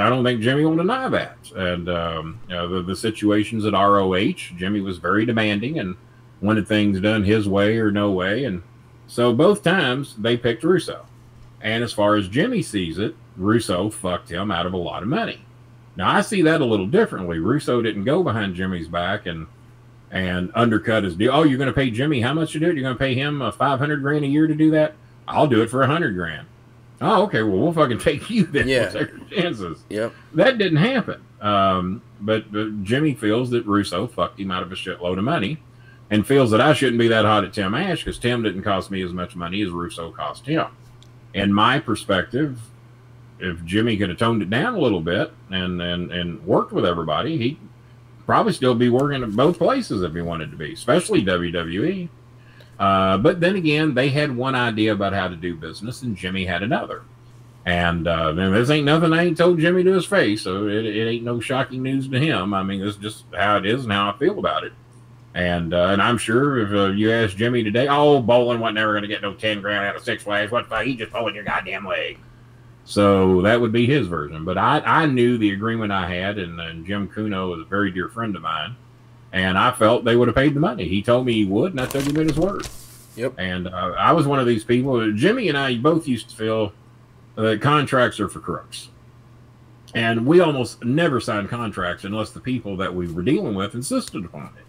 don't think Jimmy will deny that. And the situations at ROH, Jimmy was very demanding and wanted things done his way or no way. And so both times they picked Russo. And as far as Jimmy sees it, Russo fucked him out of a lot of money. Now I see that a little differently. Russo didn't go behind Jimmy's back and undercut his deal. Oh, you're going to pay Jimmy how much to do it? You're going to pay him $500,000 a year to do that? I'll do it for $100,000. Oh, okay. Well, we'll fucking take you then. Yeah. We'll take our chances. Yep. That didn't happen. But Jimmy feels that Russo fucked him out of a shitload of money, and feels that I shouldn't be that hot at Tim Ash because Tim didn't cost me as much money as Russo cost him. In my perspective, if Jimmy could have toned it down a little bit and worked with everybody, he'd probably still be working at both places if he wanted to be, especially WWE. But then again, they had one idea about how to do business, and Jimmy had another. And this ain't nothing I ain't told Jimmy to his face, so it ain't no shocking news to him. I mean, it's just how it is and how I feel about it. And I'm sure if you ask Jimmy today, oh, Bolin wasn't never going to get no 10 grand out of Six Flags. What the fuck? He just pulling your goddamn leg. So that would be his version. But I knew the agreement I had, and Jim Kuno is a very dear friend of mine, and I felt they would have paid the money. He told me he would, and I took him at his word. Yep. And I was one of these people. Jimmy and I both used to feel that contracts are for crooks. And we almost never signed contracts unless the people that we were dealing with insisted upon it.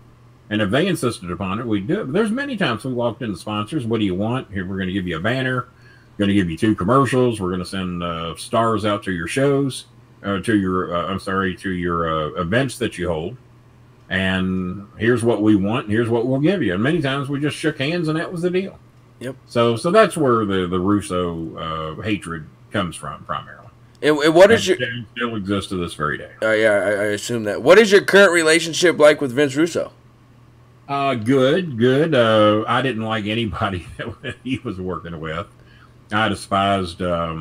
And if they insisted upon it, we'd do it. But there's many times we walked into sponsors. What do you want? Here, we're going to give you a banner. Going to give you 2 commercials. We're going to send stars out to your shows, to your events that you hold. And here's what we want. Here's what we'll give you. And many times we just shook hands, and that was the deal. Yep. So that's where the Russo hatred comes from primarily. And what is your still exists to this very day? Yeah, I assume that. What is your current relationship like with Vince Russo? Good. I didn't like anybody that he was working with. I despised. I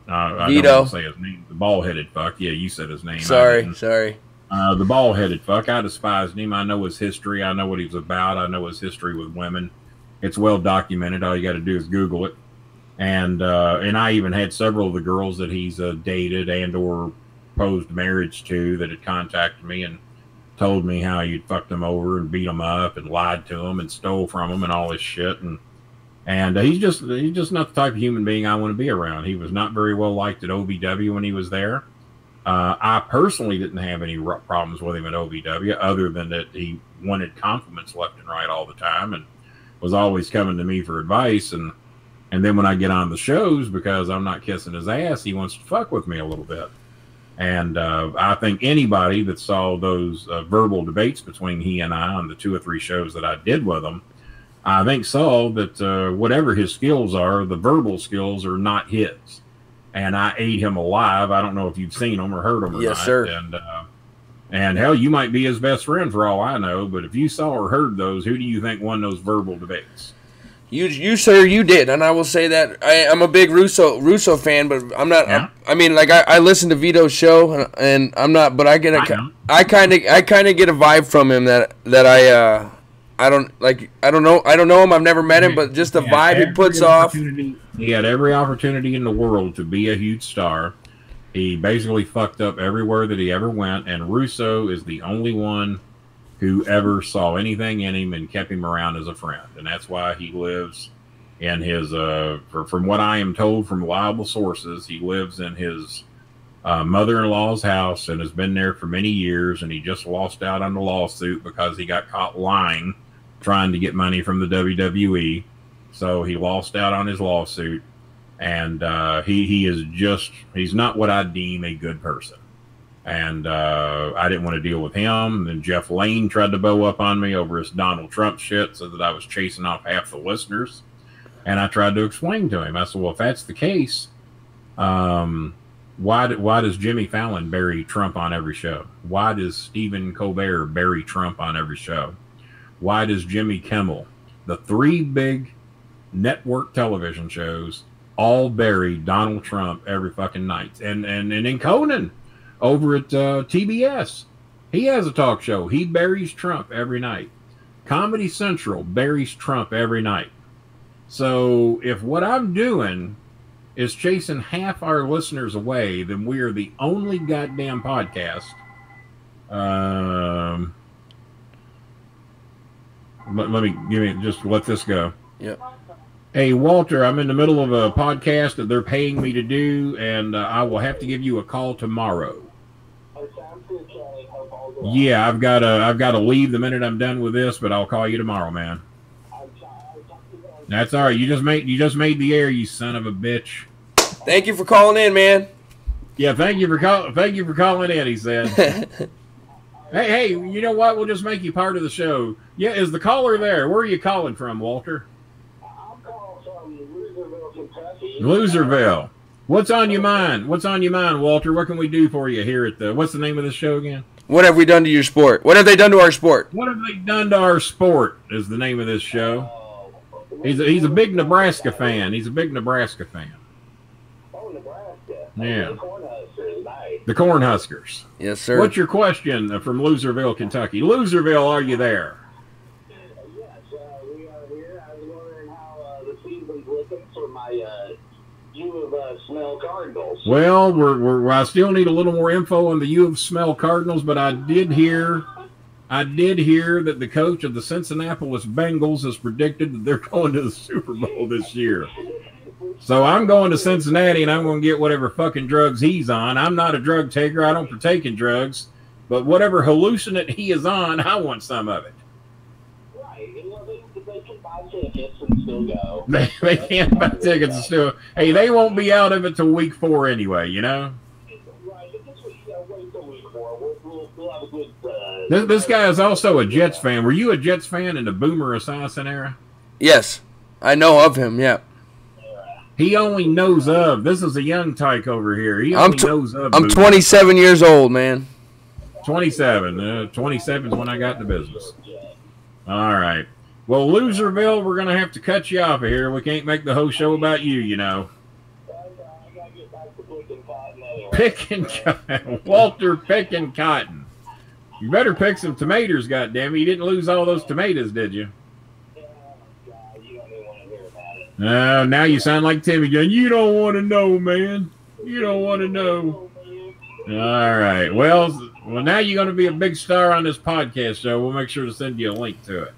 Vito. don't want to say his name. The bald-headed fuck. Yeah, you said his name. Sorry. The bald-headed fuck. I despised him. I know his history. I know what he was about. I know his history with women. It's well documented. All you got to do is Google it. And I even had several of the girls that he's dated and or proposed marriage to that had contacted me and told me how you'd fucked them over and beat them up and lied to them and stole from them and all this shit. And he's just not the type of human being I want to be around. He was not very well liked at OVW when he was there. I personally didn't have any problems with him at OVW other than that he wanted compliments left and right all the time and was always coming to me for advice. And then when I get on the shows, because I'm not kissing his ass, he wants to fuck with me a little bit. And I think anybody that saw those verbal debates between he and I on the 2 or 3 shows that I did with him, I think saw that whatever his skills are, the verbal skills are not his. And I ate him alive. I don't know if you've seen him or heard him or yes, not. Sir. And hell, you might be his best friend for all I know. But if you saw or heard those, who do you think won those verbal debates? You sir, you did, and I will say that I'm a big Russo fan, but I'm not. Yeah. I listen to Vito's show, and I'm not. But I kind of get a vibe from him that I don't know him. I've never met him, but just the vibe he puts off. He had every opportunity in the world to be a huge star. He basically fucked up everywhere that he ever went, and Russo is the only one who ever saw anything in him and kept him around as a friend. And that's why he lives in his, from what I am told from reliable sources, he lives in his mother-in-law's house and has been there for many years, and he just lost out on the lawsuit because he got caught lying, trying to get money from the WWE. So he lost out on his lawsuit, and he's not what I deem a good person. And I didn't want to deal with him. Then Jeff Lane tried to bow up on me over his Donald Trump shit, so that I was chasing off half the listeners. And I tried to explain to him. I said, well, if that's the case, why does Jimmy Fallon bury Trump on every show? Why does Stephen Colbert bury Trump on every show? Why does Jimmy Kimmel, the 3 big network television shows, all bury Donald Trump every fucking night? And in Conan over at TBS, he has a talk show. He buries Trump every night. Comedy Central buries Trump every night. So if what I'm doing is chasing half our listeners away, then we are the only goddamn podcast. Let this go. Yep. Hey, Walter, I'm in the middle of a podcast that they're paying me to do, and I will have to give you a call tomorrow. Yeah, I've got to leave the minute I'm done with this, but I'll call you tomorrow, man. That's all right. You just made the air, you son of a bitch. Thank you for calling in, man. Yeah, thank you for calling in, he said. Hey, you know what? We'll just make you part of the show. Yeah, is the caller there? Where are you calling from, Walter? I'm calling from Loserville, Kentucky. Loserville. What's on your mind? Walter? What can we do for you here at the... What's the name of the show again? What have we done to your sport? What have they done to our sport? What have they done to our sport is the name of this show. He's a big Nebraska fan. He's a big Nebraska fan. Oh, Nebraska. Yeah. The Cornhuskers. Nice. The Cornhuskers. Yes, sir. What's your question from Loserville, Kentucky? Loserville, are you there? Yes, we are here. I was wondering how the season's looking for my U of Smell Cardinals. Well, I still need a little more info on the U of Smell Cardinals, but I did hear that the coach of the Cincinnati Bengals has predicted that they're going to the Super Bowl this year. So I'm going to Cincinnati, and I'm going to get whatever fucking drugs he's on. I'm not a drug taker. I don't partake in drugs. But whatever hallucinant he is on, I want some of it. Right. Well, they can buy tickets and still go. They can't buy tickets and still. Hey, they won't be out of it till week 4 anyway, you know? Right. Wait till week 4. We'll have a good... This guy is also a Jets fan. Were you a Jets fan in the Boomer Esiason era? Yes, I know of him. Yeah. He only knows of. This is a young tyke over here. He only knows of. I'm 27 years old, man. 27. 27 is when I got in the business. All right. Well, Loserville, we're going to have to cut you off of here. We can't make the whole show about you, you know. Picking cotton. Walter picking cotton. You better pick some tomatoes, goddammit. You didn't lose all those tomatoes, did you? Now you sound like Timmy going, you don't want to know, man. You don't want to know. All right. Well, now you're going to be a big star on this podcast show. We'll make sure to send you a link to it.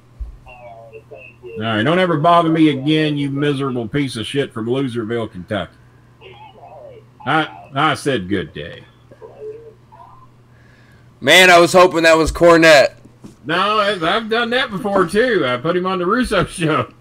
All right. Don't ever bother me again, you miserable piece of shit from Loserville, Kentucky. I said good day. Man, I was hoping that was Cornette. No, I've done that before, too. I put him on the Russo show.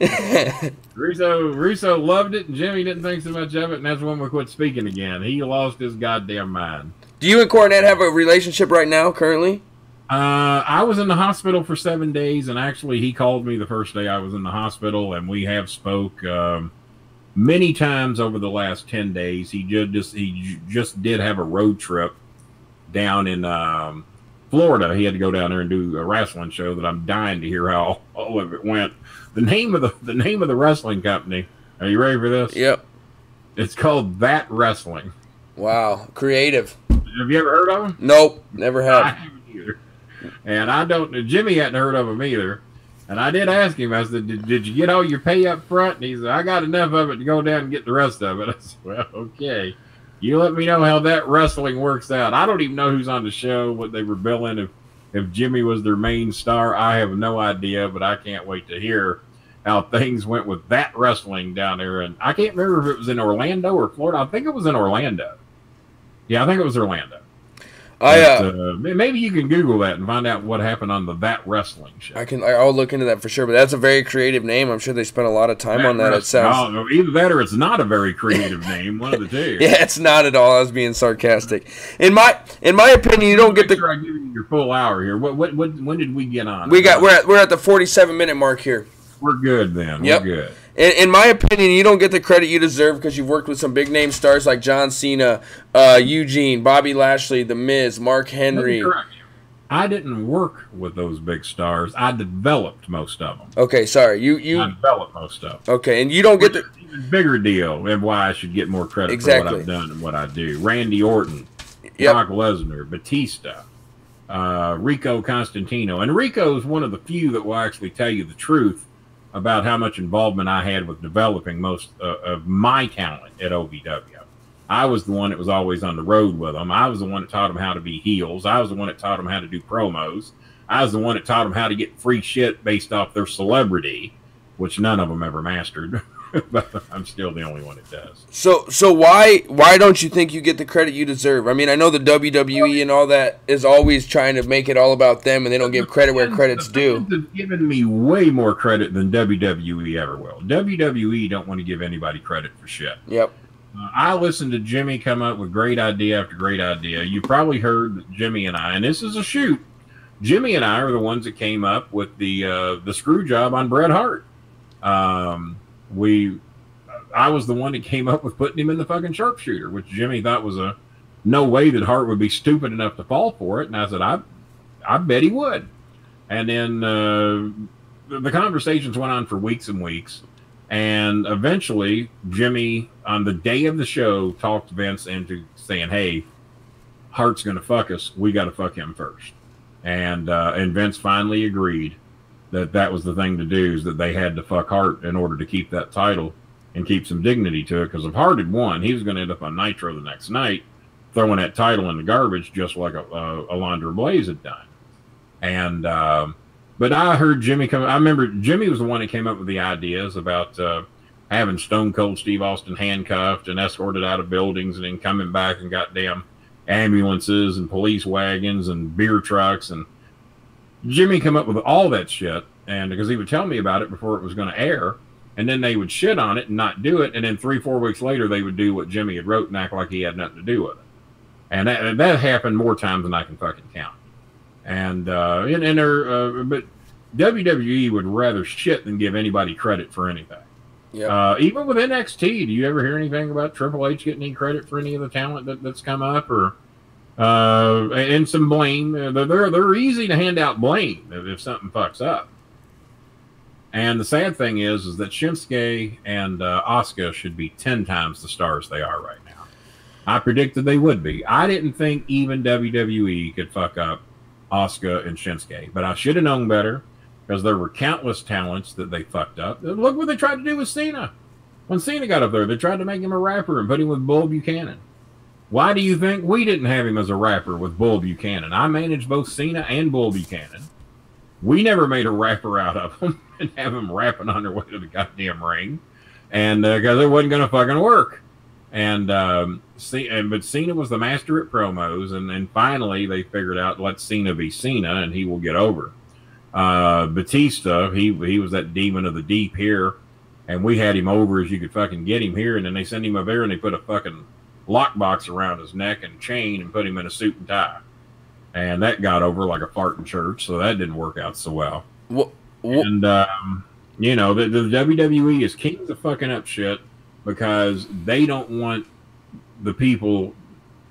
Russo loved it, and Jimmy didn't think so much of it, and that's when we quit speaking again. He lost his goddamn mind. Do you and Cornette have a relationship right now, currently? I was in the hospital for 7 days, and actually he called me the first day I was in the hospital, and we have spoke many times over the last 10 days. He just did have a road trip down in Florida. He had to go down there and do a wrestling show that I'm dying to hear how all of it went. The name of the wrestling company. Are you ready for this? Yep. It's called That Wrestling. Wow, creative. Have you ever heard of them? Nope, never have. I haven't either. And I don't. Jimmy hadn't heard of them either. And I did ask him. I said, "Did you get all your pay up front?" And he said, "I got enough of it to go down and get the rest of it." I said, "Well, okay. You let me know how that wrestling works out." I don't even know who's on the show, what they were billing, if Jimmy was their main star. I have no idea, but I can't wait to hear how things went with That Wrestling down there. And I can't remember if it was in Orlando or Florida. I think it was in Orlando. Yeah, I think it was Orlando. Maybe you can Google that and find out what happened on the That Wrestling show. I'll look into that for sure. But that's a very creative name. I'm sure they spent a lot of time on that. It sounds either that or it's not a very creative name. One of the two. Yeah, it's not at all. I was being sarcastic. In my opinion, you don't get the. Sure I give you your full hour here. When did we get on? We're at the 47-minute mark here. We're good then. Yep. We're good. In my opinion, you don't get the credit you deserve because you've worked with some big name stars like John Cena, Eugene, Bobby Lashley, The Miz, Mark Henry. I didn't work with those big stars. I developed most of them. Okay, sorry. I developed most of them. Okay, and you don't get the even bigger deal and why I should get more credit for what I've done and what I do. Randy Orton, Brock Lesnar, Batista, Rico Constantino. And Rico is one of the few that will actually tell you the truth about how much involvement I had with developing most of my talent at OVW. I was the one that was always on the road with them. I was the one that taught them how to be heels. I was the one that taught them how to do promos. I was the one that taught them how to get free shit based off their celebrity, which none of them ever mastered. But I'm still the only one that does. So why don't you think you get the credit you deserve? I mean, I know the WWE and all that is always trying to make it all about them, and they don't give credit where credit's due. They've given me way more credit than WWE ever will. WWE don't want to give anybody credit for shit. Yep. I listened to Jimmy come up with great idea after great idea. You probably heard that Jimmy and I, and this is a shoot, Jimmy and I are the ones that came up with the screw job on Bret Hart. I was the one that came up with putting him in the fucking sharpshooter, which Jimmy thought was no way that Hart would be stupid enough to fall for it. And I said, I bet he would. And then the conversations went on for weeks and weeks. And eventually, Jimmy, on the day of the show, talked Vince into saying, hey, Hart's going to fuck us. We got to fuck him first. And Vince finally agreed that was the thing to do, is that they had to fuck Hart in order to keep that title and keep some dignity to it. Because if Hart had won, he was going to end up on Nitro the next night, throwing that title in the garbage, just like Alundra Blaze had done. And but I heard Jimmy come. I remember Jimmy was the one that came up with the ideas about having Stone Cold Steve Austin handcuffed and escorted out of buildings, and then coming back and goddamn ambulances and police wagons and beer trucks. And Jimmy come up with all that shit, and because he would tell me about it before it was going to air, and then they would shit on it and not do it, and then 3-4 weeks later they would do what Jimmy had wrote and act like he had nothing to do with it. And that happened more times than I can fucking count. And but WWE would rather shit than give anybody credit for anything. Yeah. Even with NXT, do you ever hear anything about Triple H getting any credit for any of the talent that's come up, or and some blame? They're easy to hand out blame if something fucks up. And the sad thing is that Shinsuke and Asuka should be 10 times the stars they are right now. I predicted they would be. I didn't think even WWE could fuck up Asuka and Shinsuke, but I should have known better, because there were countless talents that they fucked up. Look what they tried to do with Cena. When Cena got up there, they tried to make him a rapper and put him with Bull Buchanan. Why do you think we didn't have him as a rapper with Bull Buchanan? I managed both Cena and Bull Buchanan. We never made a rapper out of them and have them rapping on their way to the goddamn ring, and because it wasn't going to fucking work. And but Cena was the master at promos, and then finally they figured out, let Cena be Cena and he will get over. Batista, he was that demon of the deep here, and we had him over as you could fucking get him here, and then they sent him over there and they put a fucking lockbox around his neck and chain and put him in a suit and tie, and that got over like a fart in church, so that didn't work out so well. And you know, the WWE is kings of fucking up shit, because they don't want the people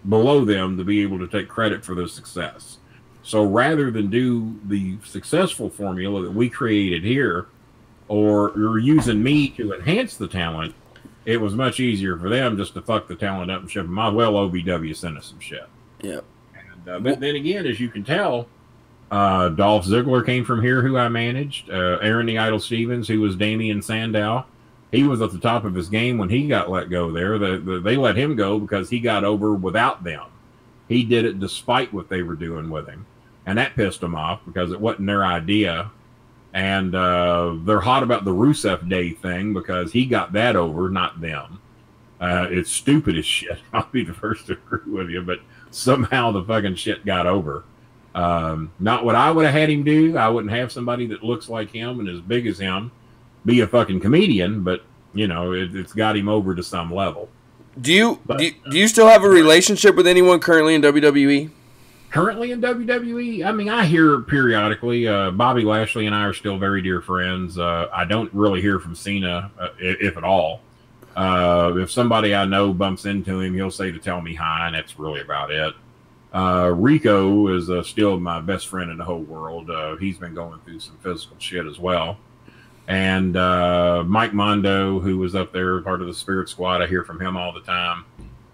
below them to be able to take credit for their success. So rather than do the successful formula that we created here, or using me to enhance the talent, it was much easier for them just to fuck the talent up and ship them out. Well, OVW sent us some shit. Yeah. And, but then again, as you can tell, Dolph Ziggler came from here, who I managed. Aaron the Idol Stevens, who was Damian Sandow. He was at the top of his game when he got let go there. They let him go because he got over without them. He did it despite what they were doing with him. And that pissed them off because it wasn't their idea. And they're hot about the Rusev Day thing because he got that over, not them. It's stupid as shit. I'll be the first to agree with you, but somehow the fucking shit got over. Not what I would have had him do. I wouldn't have somebody that looks like him and as big as him be a fucking comedian, but you know, it's got him over to some level. Do you still have a relationship with anyone currently in WWE? Currently in WWE? I mean, I hear periodically. Bobby Lashley and I are still very dear friends. I don't really hear from Cena, if at all. If somebody I know bumps into him, he'll say to tell me hi, and that's really about it. Rico is still my best friend in the whole world. He's been going through some physical shit as well. And Mike Mondo, who was up there, part of the Spirit Squad, I hear from him all the time.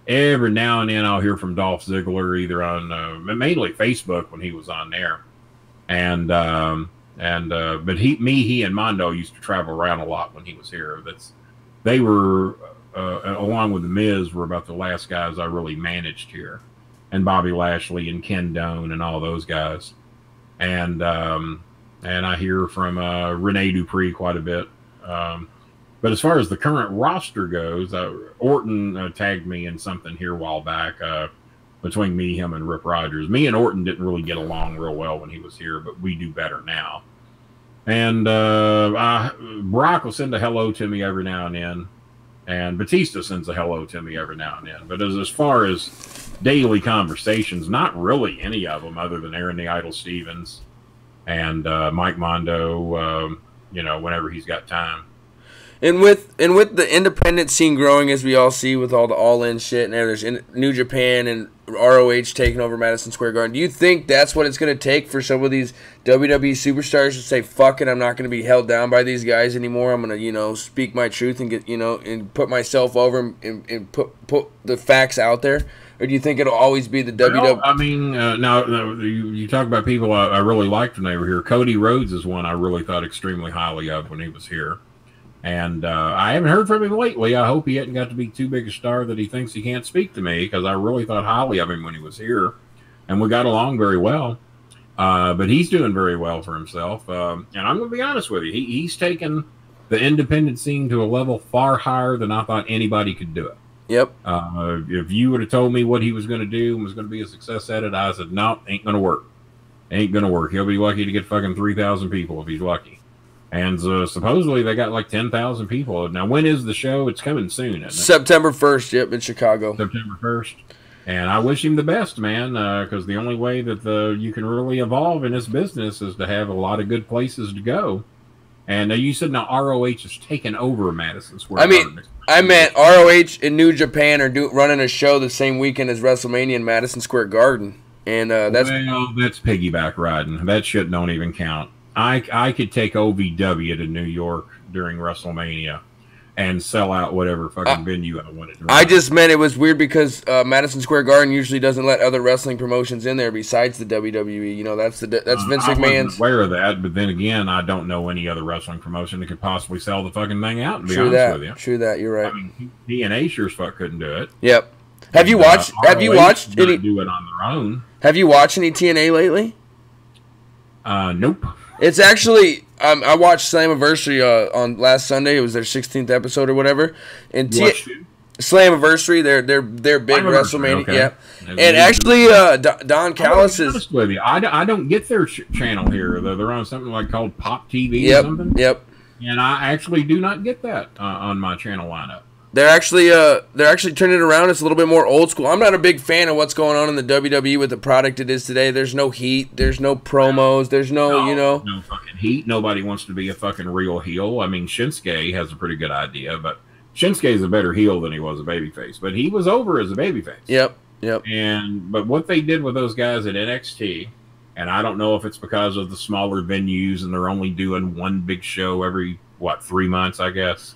Every now and then I'll hear from Dolph Ziggler, either on mainly Facebook when he was on there. But he and Mondo used to travel around a lot when he was here. They were along with the Miz, were about the last guys I really managed here, and Bobby Lashley and Ken Doane and all those guys. And I hear from Rene Dupree quite a bit. But as far as the current roster goes, Orton tagged me in something here a while back between me, him, and Rip Rogers. Me and Orton didn't really get along real well when he was here, but we do better now. And Brock will send a hello to me every now and then, and Batista sends a hello to me every now and then. But as far as daily conversations, not really any of them other than Aaron the Idol Stevens and Mike Mondo, whenever he's got time. And with the independent scene growing, as we all see with all the All In shit, and there's New Japan and ROH taking over Madison Square Garden. Do you think that's what it's going to take for some of these WWE superstars to say, fuck it, I'm not going to be held down by these guys anymore. I'm going to, speak my truth and get, and put myself over and put the facts out there? Or do you think it'll always be the WWE? I mean, now you talk about people I really liked when they were here. Cody Rhodes is one I really thought extremely highly of when he was here. And I haven't heard from him lately. I hope he hadn't got to be too big a star that he thinks he can't speak to me, because I really thought highly of him when he was here. And we got along very well. But he's doing very well for himself. And I'm going to be honest with you. He's taken the independent scene to a level far higher than I thought anybody could do it. Yep. If you would have told me what he was going to do and was going to be a success at it, I said, no, ain't going to work. Ain't going to work. He'll be lucky to get fucking 3,000 people if he's lucky. And supposedly they got like 10,000 people. Now, when is the show? It's coming soon, isn't it? September 1st, yep, in Chicago. September 1st. And I wish him the best, man, because the only way that you can really evolve in this business is to have a lot of good places to go. And you said now ROH has taken over Madison Square Garden. I meant ROH and New Japan are running a show the same weekend as WrestleMania in Madison Square Garden. And that's piggyback riding. That shit don't even count. I could take OVW to New York during WrestleMania and sell out whatever fucking venue I wanted to run. I just meant it was weird because Madison Square Garden usually doesn't let other wrestling promotions in there besides the WWE. That's Vince McMahon's. I wasn't aware of that, but then again, I don't know any other wrestling promotion that could possibly sell the fucking thing out, to be honest with you. True that, you're right. I mean, TNA sure as fuck couldn't do it. Yep. Have you watched any? Do it on their own. Have you watched any TNA lately? Nope. It's actually I watched Slammiversary on last Sunday. It was their 16th episode or whatever. And Slammiversary, their big WrestleMania. Okay. Yeah. And actually, Don Callis is. Honest with you, I don't get their channel here. They're on something like called Pop TV or something. Yep. And I actually do not get that on my channel lineup. They're actually turning it around. It's a little bit more old school. I'm not a big fan of what's going on in the WWE with the product it is today. There's no heat. There's no promos. There's no fucking heat. Nobody wants to be a fucking real heel. I mean, Shinsuke has a pretty good idea, but Shinsuke is a better heel than he was a babyface. But he was over as a babyface. Yep. But what they did with those guys at NXT, and I don't know if it's because of the smaller venues and they're only doing one big show every 3 months, I guess.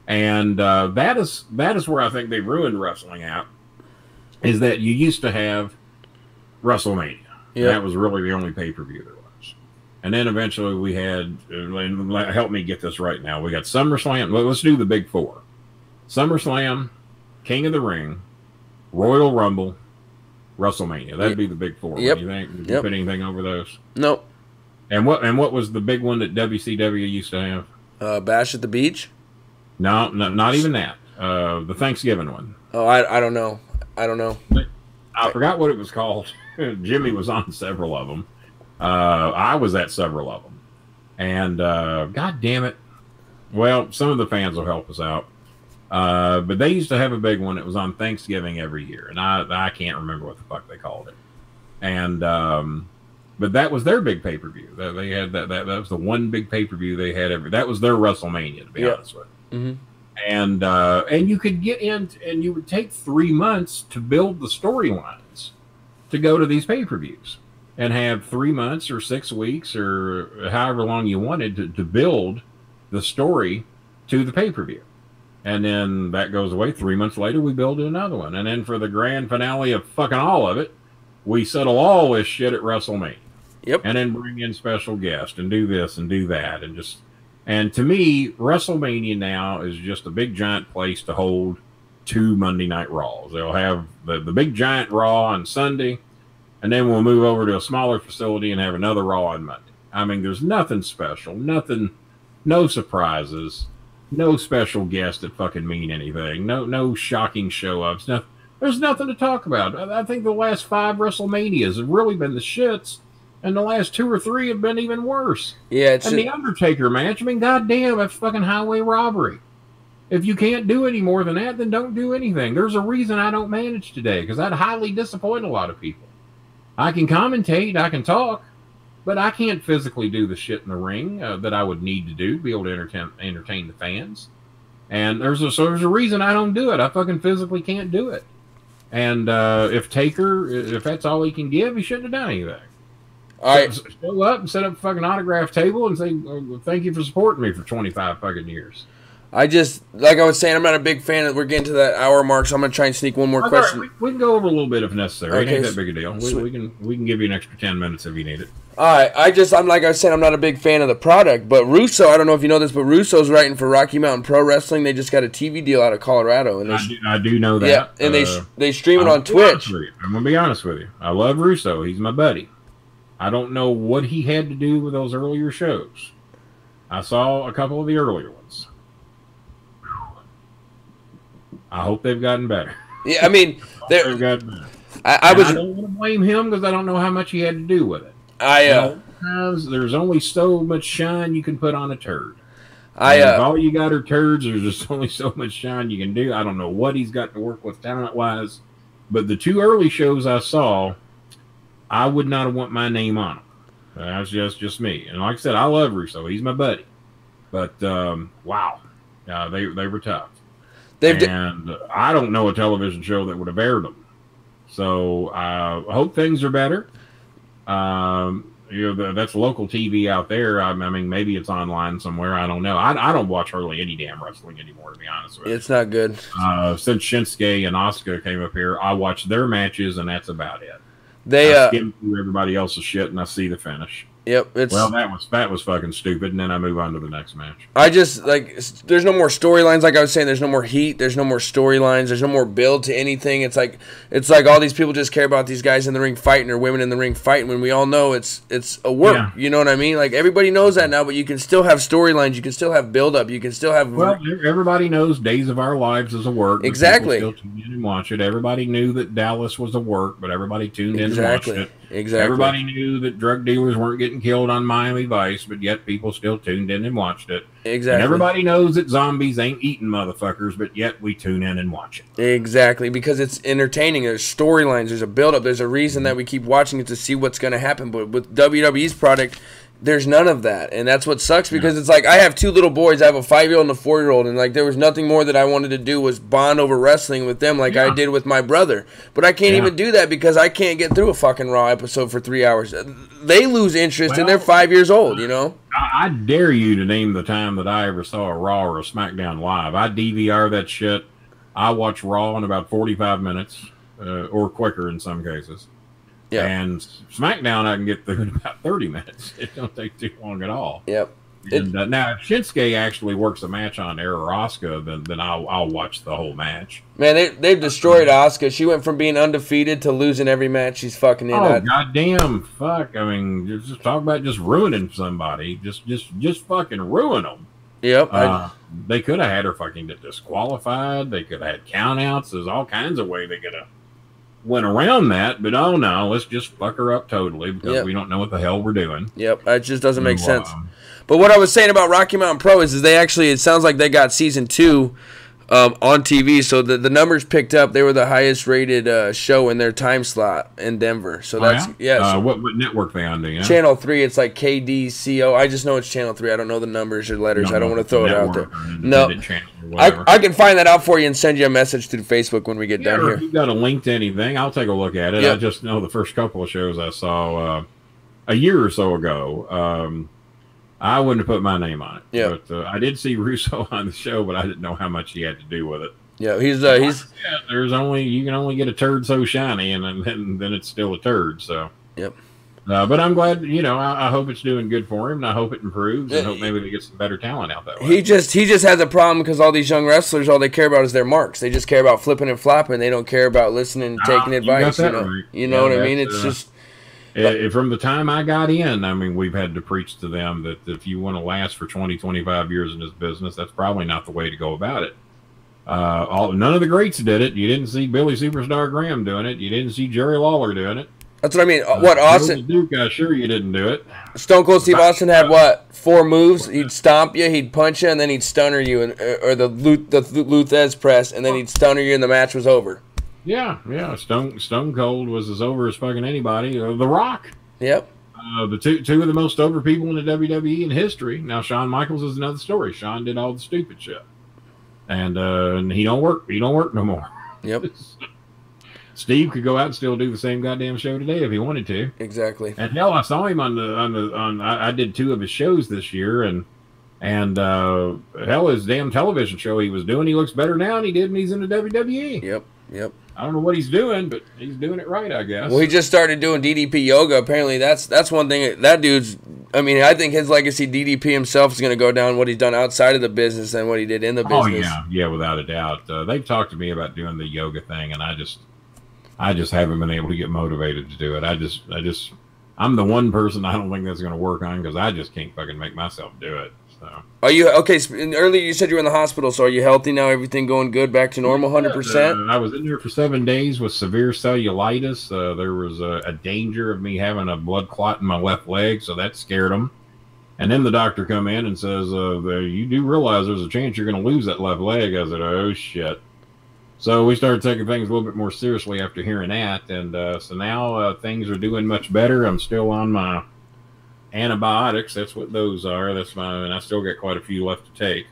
And that is where I think they ruined wrestling at, is that you used to have WrestleMania. Yep. That was really the only pay-per-view there was. And then eventually we had, help me get this right now, we got SummerSlam. Let's do the big four. SummerSlam, King of the Ring, Royal Rumble, WrestleMania. That'd be the big four. Yep. You think? Did you put anything over those? Nope. And what was the big one that WCW used to have? Bash at the Beach? No, not even that. The Thanksgiving one. Oh, I don't know. I forgot what it was called. Jimmy was on several of them. I was at several of them. And God damn it. Well, some of the fans will help us out. But they used to have a big one. It was on Thanksgiving every year. And I can't remember what the fuck they called it. And but that was their big pay-per-view. They had that was the one big pay-per-view they had that was their WrestleMania, to be honest with you. Mm-hmm. And you could get in, and you would take 3 months to build the storylines to go to these pay-per-views, and have 3 months or 6 weeks or however long you wanted to build the story to the pay-per-view. And then that goes away. 3 months later, we build another one. And then for the grand finale of fucking all of it, we settle all this shit at WrestleMania. Yep. And then bring in special guests and do this and do that. And to me, WrestleMania now is just a big giant place to hold 2 Monday Night Raws. They'll have the big giant Raw on Sunday, and then we'll move over to a smaller facility and have another Raw on Monday. I mean, there's nothing special, no surprises, no special guests that fucking mean anything, no shocking show-ups. There's nothing to talk about. I think the last 5 WrestleManias have really been the shits. And the last 2 or 3 have been even worse. Yeah, the Undertaker match, I mean, goddamn, that's fucking highway robbery. If you can't do any more than that, then don't do anything. There's a reason I don't manage today, because I'd highly disappoint a lot of people. I can commentate, I can talk, but I can't physically do the shit in the ring that I would need to do to be able to entertain the fans. And there's a reason I don't do it. I fucking physically can't do it. And if Taker, if that's all he can give, he shouldn't have done anything. Show up and set up a fucking autograph table and say, thank you for supporting me for 25 fucking years. I just, like I was saying, I'm not a big fan of, we're getting to that hour mark, so I'm going to try and sneak one more question. Right, we can go over a little bit if necessary. Okay, it ain't that big a deal. We can give you an extra 10 minutes if you need it. All right, I'm like I said, I'm not a big fan of the product, but Russo, I don't know if you know this, but Russo's writing for Rocky Mountain Pro Wrestling. They just got a TV deal out of Colorado. And I do know that. Yeah, and they stream it on Twitch. I'm going to be honest with you. I love Russo. He's my buddy. I don't know what he had to do with those earlier shows. I saw a couple of the earlier ones. I hope they've gotten better. Yeah, I mean, they've gotten better. I don't want to blame him because I don't know how much he had to do with it. There's only so much shine you can put on a turd. If all you got are turds, there's just only so much shine you can do. I don't know what he's got to work with talent-wise, but the two early shows I saw, I would not want my name on them. That's just me. And like I said, I love Russo. He's my buddy. But, wow. They were tough. And I don't know a television show that would have aired them. So I hope things are better. That's local TV out there. I mean, maybe it's online somewhere. I don't know. I don't watch hardly any damn wrestling anymore, to be honest with you. It's not good. Since Shinsuke and Asuka came up here, I watch their matches, and that's about it. I skim through everybody else's shit, and I see the finish. Yep. That was fucking stupid, and then I move on to the next match. I just, there's no more storylines, like I was saying. There's no more heat. There's no more storylines. There's no more build to anything. It's like all these people just care about these guys in the ring fighting or women in the ring fighting when we all know it's a work. Yeah. You know what I mean? Like, everybody knows that now, but you can still have storylines. You can still have build-up. You can still have... Well, everybody knows Days of Our Lives is a work. Exactly. People still tune in and watch it. Everybody knew that Dallas was a work, but everybody tuned in and watched it. Exactly. Everybody knew that drug dealers weren't getting killed on Miami Vice, but yet people still tuned in and watched it. Exactly. And everybody knows that zombies ain't eating motherfuckers, but yet we tune in and watch it. Exactly, because it's entertaining. There's storylines. There's a build-up. There's a reason that we keep watching it to see what's going to happen. But with WWE's product, there's none of that. And that's what sucks because it's like I have two little boys. I have a 5-year-old and a 4-year-old. And like there was nothing more that I wanted to do was bond over wrestling with them like I did with my brother. But I can't even do that because I can't get through a fucking Raw episode for 3 hours. They lose interest and they're 5 years old, you know? I dare you to name the time that I ever saw a Raw or a SmackDown live. I DVR that shit. I watch Raw in about 45 minutes or quicker in some cases. Yeah. And SmackDown I can get through in about 30 minutes. It don't take too long at all. Yep. And now, if Shinsuke actually works a match on air or Asuka, then I'll watch the whole match. Man, they've destroyed Asuka. She went from being undefeated to losing every match she's fucking in. Oh, goddamn, fuck. I mean, just talk about just ruining somebody. Just fucking ruin them. Yep. They could have had her fucking get disqualified. They could have had countouts. There's all kinds of ways they could have went around that, but oh no, let's just fuck her up totally because we don't know what the hell we're doing. Yep, it just doesn't make sense. But what I was saying about Rocky Mountain Pro is they actually, it sounds like they got season 2 on TV, so the numbers picked up. They were the highest rated show in their time slot in Denver. So that's so what network they on? Do you know? Channel 3. It's like KDCO. I just know it's Channel 3. I don't know the numbers or letters. I don't want to throw it out there. No, I can find that out for you and send you a message through Facebook when we get done here. If you got a link to anything, I'll take a look at it. I just know the first couple of shows I saw a year or so ago. I wouldn't have put my name on it. Yeah. But I did see Russo on the show, but I didn't know how much he had to do with it. Yeah, he's you can only get a turd so shiny, and then it's still a turd. So. Yep. But I'm glad, I hope it's doing good for him, and I hope it improves, and hope maybe they get some better talent out that way. He just has a problem because all these young wrestlers, all they care about is their marks. They just care about flipping and flopping. They don't care about listening and taking advice. You know what I mean? It's just. From the time I got in, I mean, we've had to preach to them that if you want to last for 20, 25 years in this business, that's probably not the way to go about it. None of the greats did it. You didn't see Billy Superstar Graham doing it. You didn't see Jerry Lawler doing it. That's what I mean. What Austin? Duke, I'm sure you didn't do it. Stone Cold Steve Austin had 4 moves. He'd stomp you, he'd punch you, and then he'd stunner you, or the Luthez press, and then he'd stunner you, and the match was over. Yeah. Stone Cold was as over as fucking anybody. The Rock. Yep. The two of the most over people in the WWE in history. Now, Shawn Michaels is another story. Shawn did all the stupid shit, and he don't work. He don't work no more. Yep. Steve could go out and still do the same goddamn show today if he wanted to. Exactly. And hell, I saw him on I did 2 of his shows this year, and hell, his damn television show he was doing, he looks better now than he did when he's in the WWE. Yep. I don't know what he's doing, but he's doing it right, I guess. Well, he just started doing DDP yoga. Apparently, that's one thing. That dude's. I mean, I think his legacy, DDP himself, is going to go down what he's done outside of the business and what he did in the business. Oh yeah, without a doubt. They've talked to me about doing the yoga thing, and I just haven't been able to get motivated to do it. I'm the one person I don't think that's going to work on because I just can't fucking make myself do it. So. Are you okay? Earlier you said you were in the hospital, so are you healthy now? Everything going good, back to normal, 100%? I was in there for 7 days with severe cellulitis. There was a danger of me having a blood clot in my left leg, so that scared them. And then the doctor come in and says, you do realize there's a chance you're going to lose that left leg. I said, oh, shit. So we started taking things a little bit more seriously after hearing that. And so now things are doing much better. I'm still on my antibiotics. That's what those are. And I still got quite a few left to take.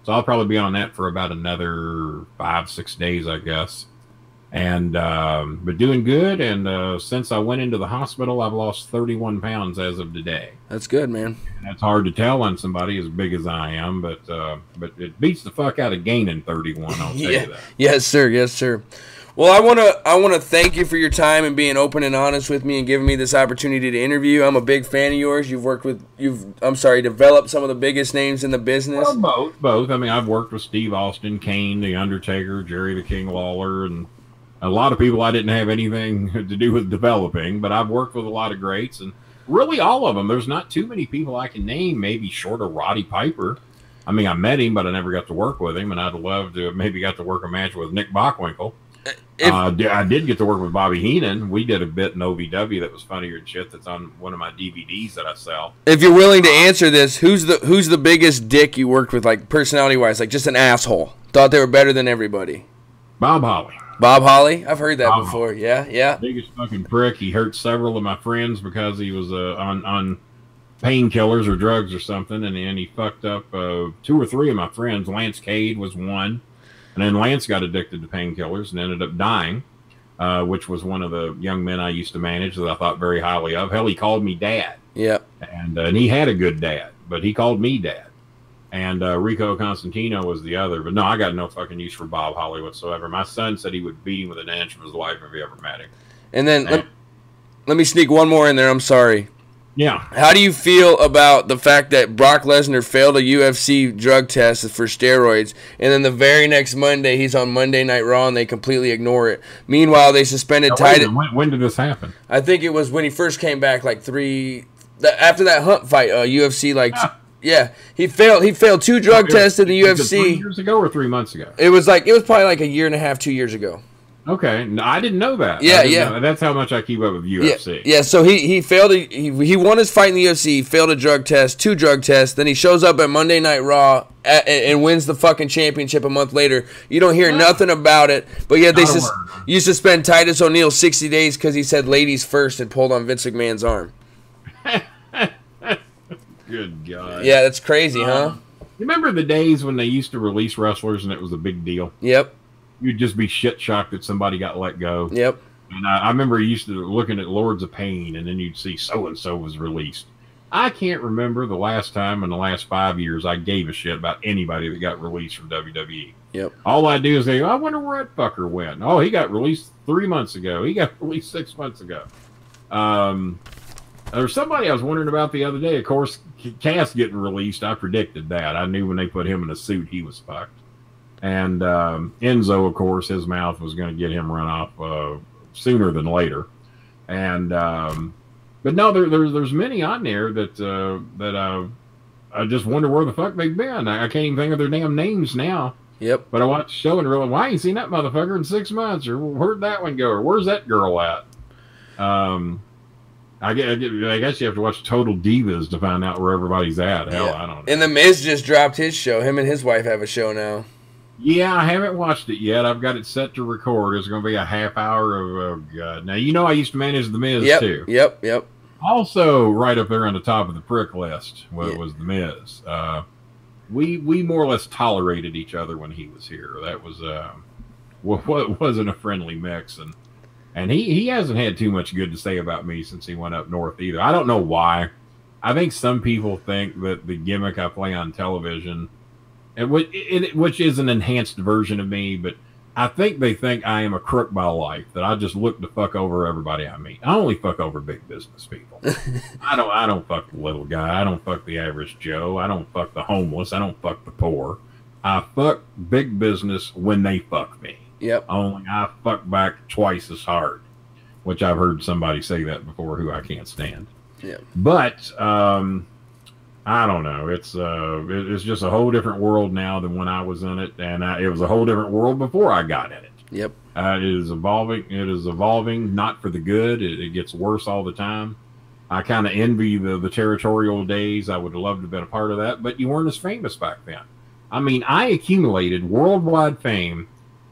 So I'll probably be on that for about another 5-6 days, I guess. And but doing good. And since I went into the hospital, I've lost 31 pounds as of today. That's good, man. And that's hard to tell on somebody as big as I am, but it beats the fuck out of gaining 31. I'll tell you that. Yes, sir. Yes, sir. Well, I want to thank you for your time and being open and honest with me and giving me this opportunity to interview. I'm a big fan of yours. Developed some of the biggest names in the business. Well, both. I mean, I've worked with Steve Austin, Kane, The Undertaker, Jerry the King Lawler, and a lot of people I didn't have anything to do with developing, but I've worked with a lot of greats, and really all of them. There's not too many people I can name, maybe short of Roddy Piper. I mean, I met him, but I never got to work with him, and I'd love to maybe got to work a match with Nick Bockwinkel. I did get to work with Bobby Heenan. We did a bit in OVW that was funnier than shit. That's on one of my DVDs that I sell. If you're willing to answer this, who's the biggest dick you worked with, like personality wise, like just an asshole? Thought they were better than everybody. Bob Holly. Bob Holly? I've heard that before. Holly. Yeah. Biggest fucking prick. He hurt several of my friends because he was on painkillers or drugs or something, and then he fucked up 2 or 3 of my friends. Lance Cade was one. And then Lance got addicted to painkillers and ended up dying, which was one of the young men I used to manage that I thought very highly of. Hell, he called me dad. Yep. And he had a good dad, but he called me dad. And Rico Constantino was the other. But no, I got no fucking use for Bob Holly whatsoever. My son said he would beat him with an inch of his life if he ever met him. And then let me sneak one more in there. I'm sorry. Yeah. How do you feel about the fact that Brock Lesnar failed a UFC drug test for steroids, and then the very next Monday he's on Monday Night Raw and they completely ignore it? Meanwhile, they suspended Titus. When did this happen? I think it was when he first came back, like after that Hunt fight, UFC Yeah, he failed 2 drug tests in the UFC. 3 years ago or 3 months ago? It was probably like a year and a half, 2 years ago. Okay, no, I didn't know that. Yeah. That's how much I keep up with UFC. Yeah. So he failed. He won his fight in the UFC. He failed a drug test, 2 drug tests. Then he shows up at Monday Night Raw and wins the fucking championship a month later. You don't hear nothing about it. But yet you suspend Titus O'Neil 60 days because he said ladies first and pulled on Vince McMahon's arm. Good God. Yeah, that's crazy, huh? You remember the days when they used to release wrestlers and it was a big deal? Yep. You'd just be shit shocked that somebody got let go. Yep. And I remember you used to looking at Lords of Pain, and then you'd see so-and-so was released. I can't remember the last time in the last 5 years I gave a shit about anybody that got released from WWE. Yep. All I do is say, I wonder where that fucker went. Oh, he got released 3 months ago. He got released 6 months ago. There's somebody I was wondering about the other day. Of course, Cass getting released, I predicted that. I knew when they put him in a suit, he was fucked. And Enzo, of course, his mouth was going to get him run off sooner than later. And but no, there's many on there that I just wonder where the fuck they've been. I can't even think of their damn names now. Yep. But I watched the show and realized, why ain't seen that motherfucker in 6 months? Or where'd that one go? Or where's that girl at? I guess you have to watch Total Divas to find out where everybody's at. Hell, I don't know. And The Miz just dropped his show. Him and his wife have a show now. Yeah, I haven't watched it yet. I've got it set to record. It's going to be a half hour of, oh, God. Now, you know I used to manage The Miz, too. Yep. Also, right up there on the top of the prick list was The Miz. We more or less tolerated each other when he was here. That was, wasn't a friendly mix. And And he hasn't had too much good to say about me since he went up north either. I don't know why. I think some people think that the gimmick I play on television, which is an enhanced version of me, but I think they think I am a crook by life, that I just look to fuck over everybody I meet. I only fuck over big business people. I don't fuck the little guy. I don't fuck the average Joe. I don't fuck the homeless. I don't fuck the poor. I fuck big business when they fuck me. Yep. Only I fuck back twice as hard, which I've heard somebody say that before who I can't stand. Yeah. But I don't know. It's just a whole different world now than when I was in it, and it was a whole different world before I got in it. Yep. It is evolving. It is evolving, not for the good. It gets worse all the time. I kind of envy the territorial days. I would have loved to have been a part of that, but you weren't as famous back then. I mean, I accumulated worldwide fame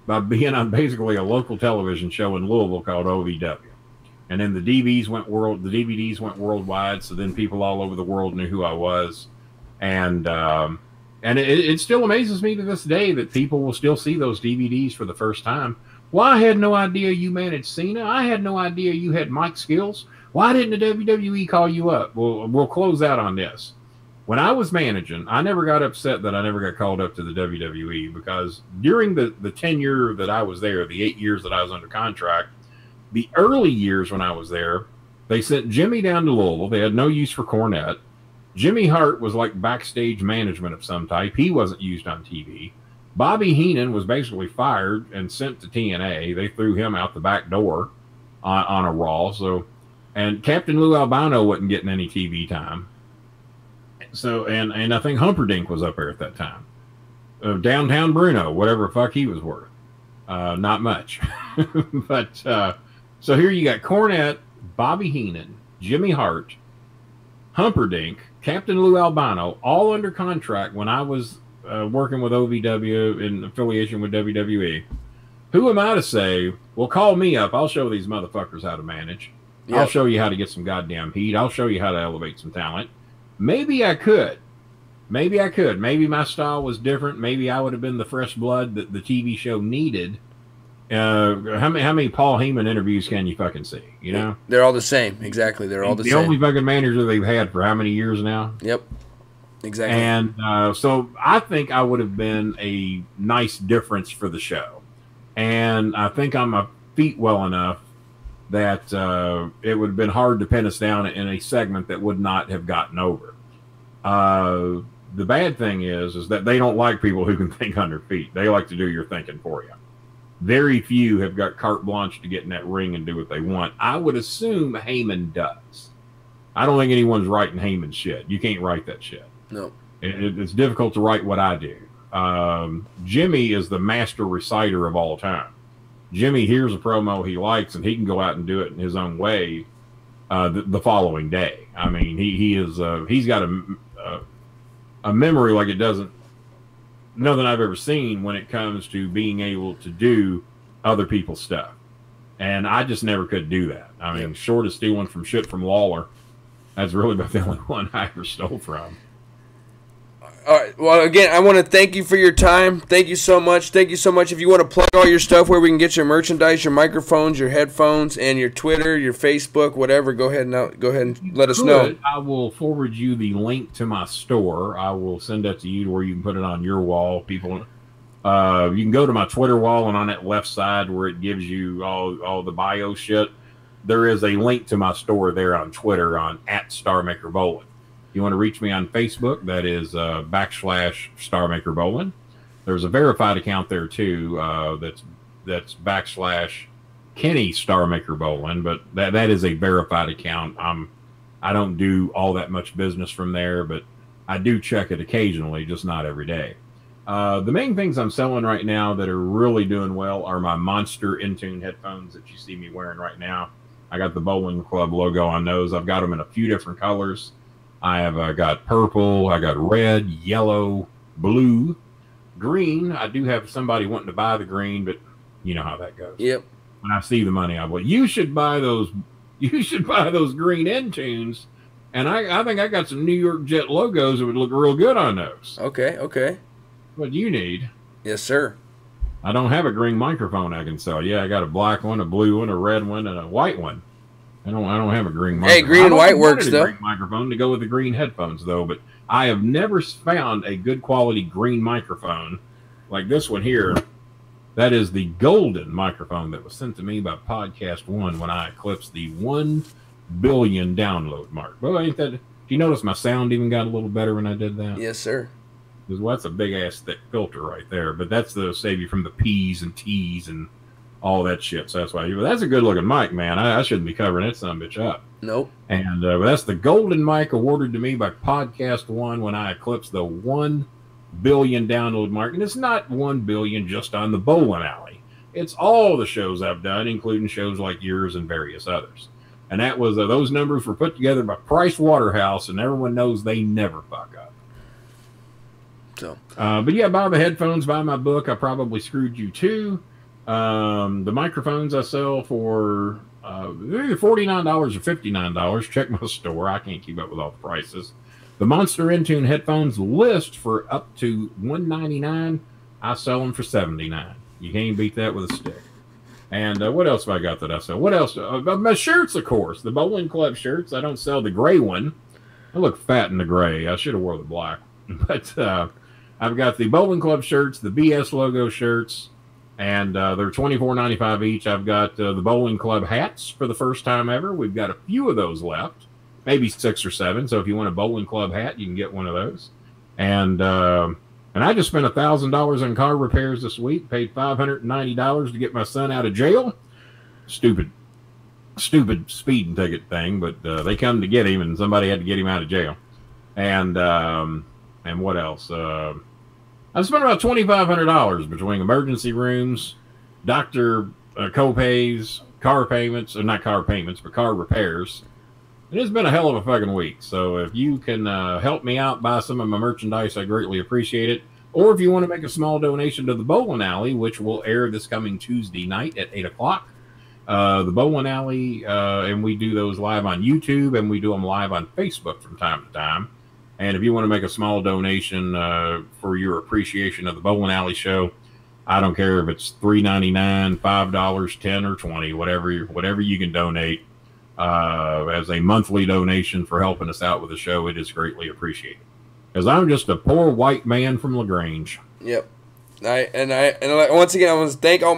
by being on basically a local television show in Louisville called OVW. And then the DVDs went worldwide, so then people all over the world knew who I was. And it still amazes me to this day that people will still see those DVDs for the first time. Well, I had no idea you managed Cena. I had no idea you had mic skills. Why didn't the WWE call you up? Well, we'll close out on this. When I was managing, I never got upset that I never got called up to the WWE, because during the tenure that I was there, the 8 years that I was under contract, the early years when I was there, they sent Jimmy down to Louisville. They had no use for Cornette. Jimmy Hart was like backstage management of some type. He wasn't used on TV. Bobby Heenan was basically fired and sent to TNA. They threw him out the back door on a Raw. And Captain Lou Albano wasn't getting any TV time. So, and I think Humperdinck was up there at that time. Downtown Bruno, whatever the fuck he was worth. Not much. But, so here you got Cornette, Bobby Heenan, Jimmy Hart, Humperdinck, Captain Lou Albano, all under contract when I was working with OVW in affiliation with WWE. Who am I to say, well, call me up. I'll show these motherfuckers how to manage. Yep. I'll show you how to get some goddamn heat. I'll show you how to elevate some talent. Maybe I could. Maybe my style was different. Maybe I would have been the fresh blood that the TV show needed. How many Paul Heyman interviews can you fucking see? You know, they're all the same. Exactly, they're all the same. The only fucking manager they've had for how many years now? Yep, exactly. And so I think I would have been a nice difference for the show, and I think on my feet well enough that it would have been hard to pin us down in a segment that would not have gotten over. The bad thing is that they don't like people who can think on their feet. They like to do your thinking for you. Very few have got carte blanche to get in that ring and do what they want. I would assume Heyman does. I don't think anyone's writing Heyman shit. You can't write that shit. No. It's difficult to write what I do. Jimmy is the master reciter of all time. Jimmy hears a promo he likes, and he can go out and do it in his own way the following day. I mean, he's got a memory like it doesn't nothing I've ever seen when it comes to being able to do other people's stuff. And I just never could do that. I mean, short of stealing some shit from Lawler, that's really about the only one I ever stole from. All right. Well, again, I want to thank you for your time. Thank you so much. Thank you so much. If you want to plug all your stuff where we can get your merchandise, your microphones, your headphones, and your Twitter, your Facebook, whatever, go ahead and let us know. I will forward you the link to my store. I will send that to you to where you can put it on your wall. People, you can go to my Twitter wall, and on that left side where it gives you all the bio shit, there is a link to my store there on Twitter on @StarMakerBolin. You want to reach me on Facebook, that is /StarMakerBolin. There's a verified account there too. That's /Kenny StarMakerBolin, but that is a verified account. I don't do all that much business from there, but I do check it occasionally, just not every day. The main things I'm selling right now that are really doing well are my Monster Intune headphones that you see me wearing right now. I got the Bowling Club logo on those. I've got them in a few different colors. I have got purple, I got red, yellow, blue, green. I do have somebody wanting to buy the green, but you know how that goes. Yep. When I see the money, I will. You should buy those. You should buy those green Intunes. And I think I got some New York Jet logos that would look real good on those. Okay. What do you need? Yes, sir. I don't have a green microphone I can sell. Yeah, I got a black one, a blue one, a red one, and a white one. I don't have a green microphone. Hey, green and white works though. Green microphone to go with the green headphones though, but I have never found a good quality green microphone like this one here. That is the golden microphone that was sent to me by Podcast One when I eclipsed the 1 billion download mark. Well, ain't that? Do you notice my sound even got a little better when I did that? Yes, sir. Because that's a big ass thick filter right there. But that's to save you from the P's and T's and all that shit. So that's why. But that's a good looking mic, man. I shouldn't be covering that son of a bitch up. Nope. And but that's the golden mic awarded to me by Podcast One when I eclipsed the 1 billion download mark. And it's not 1 billion just on the Bolin Alley. It's all the shows I've done, including shows like yours and various others. And that was those numbers were put together by Price Waterhouse, and everyone knows they never fuck up. So, but yeah, buy the headphones, buy my book. I probably screwed you too. The microphones I sell for either $49 or $59. Check my store. I can't keep up with all the prices. The Monster Intune headphones list for up to $199. I sell them for $79. You can't beat that with a stick. And what else have I got that I sell? What else? My shirts, of course. The Bowling Club shirts. I don't sell the gray one. I look fat in the gray. I should have wore the black. But I've got the Bowling Club shirts, the BS logo shirts, and they're $24.95 each. I've got the Bowling Club hats for the first time ever. We've got a few of those left, maybe 6 or 7. So if you want a Bowling Club hat, you can get one of those. And I just spent $1,000 on car repairs this week. Paid $590 to get my son out of jail. Stupid speeding ticket thing, but they come to get him, and somebody had to get him out of jail. And what else? I spent about $2,500 between emergency rooms, doctor co-pays, car payments, or not car payments, but car repairs. And it's been a hell of a fucking week. So if you can help me out, buy some of my merchandise, I greatly appreciate it. Or if you want to make a small donation to the Bowling Alley, which will air this coming Tuesday night at 8 o'clock. The Bowling Alley, and we do those live on YouTube, and we do them live on Facebook from time to time. And if you want to make a small donation for your appreciation of the Bowling Alley show, I don't care if it's $3.99, $5, $10, or $20, whatever you can donate as a monthly donation for helping us out with the show. It is greatly appreciated. Because I'm just a poor white man from LaGrange. Yep. Once again, I want to thank all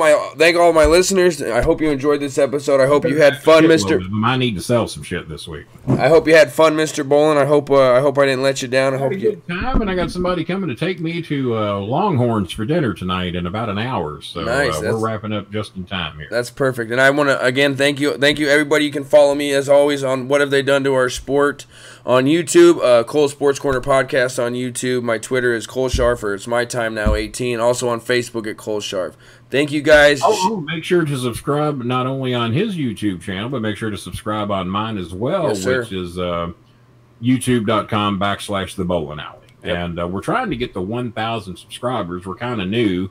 my listeners. I hope you enjoyed this episode. I hope you had fun, Mr. I need to sell some shit this week. I hope you had fun, Mr. Bolin. I hope I didn't let you down. I hope you had a good time, and I got somebody coming to take me to Longhorns for dinner tonight in about an hour. So nice. We're wrapping up just in time here. That's perfect. And I want to again thank you everybody. You can follow me as always on What Have They Done to Our Sport on YouTube. Cole Sports Corner Podcast on YouTube. My Twitter is Cole Sharfer. It's my time now 18. Also on Facebook at Cole Sharf. Thank you guys. Make sure to subscribe not only on his YouTube channel, but make sure to subscribe on mine as well, yes, which is youtube.com/The Bolin Alley. Yep. And we're trying to get to 1,000 subscribers. We're kind of new.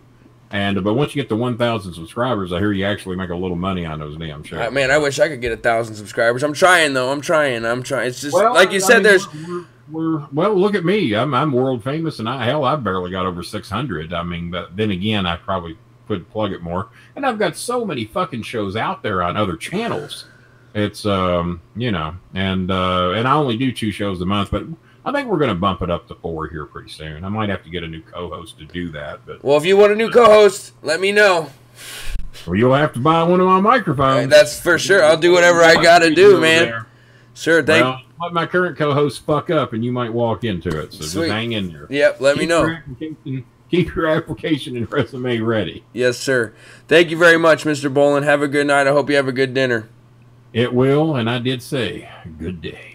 But once you get to 1,000 subscribers, I hear you actually make a little money on those damn shows. Man, I wish I could get 1,000 subscribers. I'm trying, though. I'm trying. It's just, like you said, there's... Well, look at me. I'm world famous, and I barely got over 600. I mean, but then again, I probably could plug it more. And I've got so many fucking shows out there on other channels. It's and I only do 2 shows a month, but I think we're going to bump it up to 4 here pretty soon. I might have to get a new co-host to do that. But well, if you want a new co-host, let me know. Well, you'll have to buy one of my microphones. That's for sure. I'll do whatever I got to do, man. There. Sure, let my current co-host fuck up, and you might walk into it. So sweet. Just hang in there. Yep, let me know. Keep your application and resume ready. Yes, sir. Thank you very much, Mr. Bolin. Have a good night. I hope you have a good dinner. It will, and I did say good day.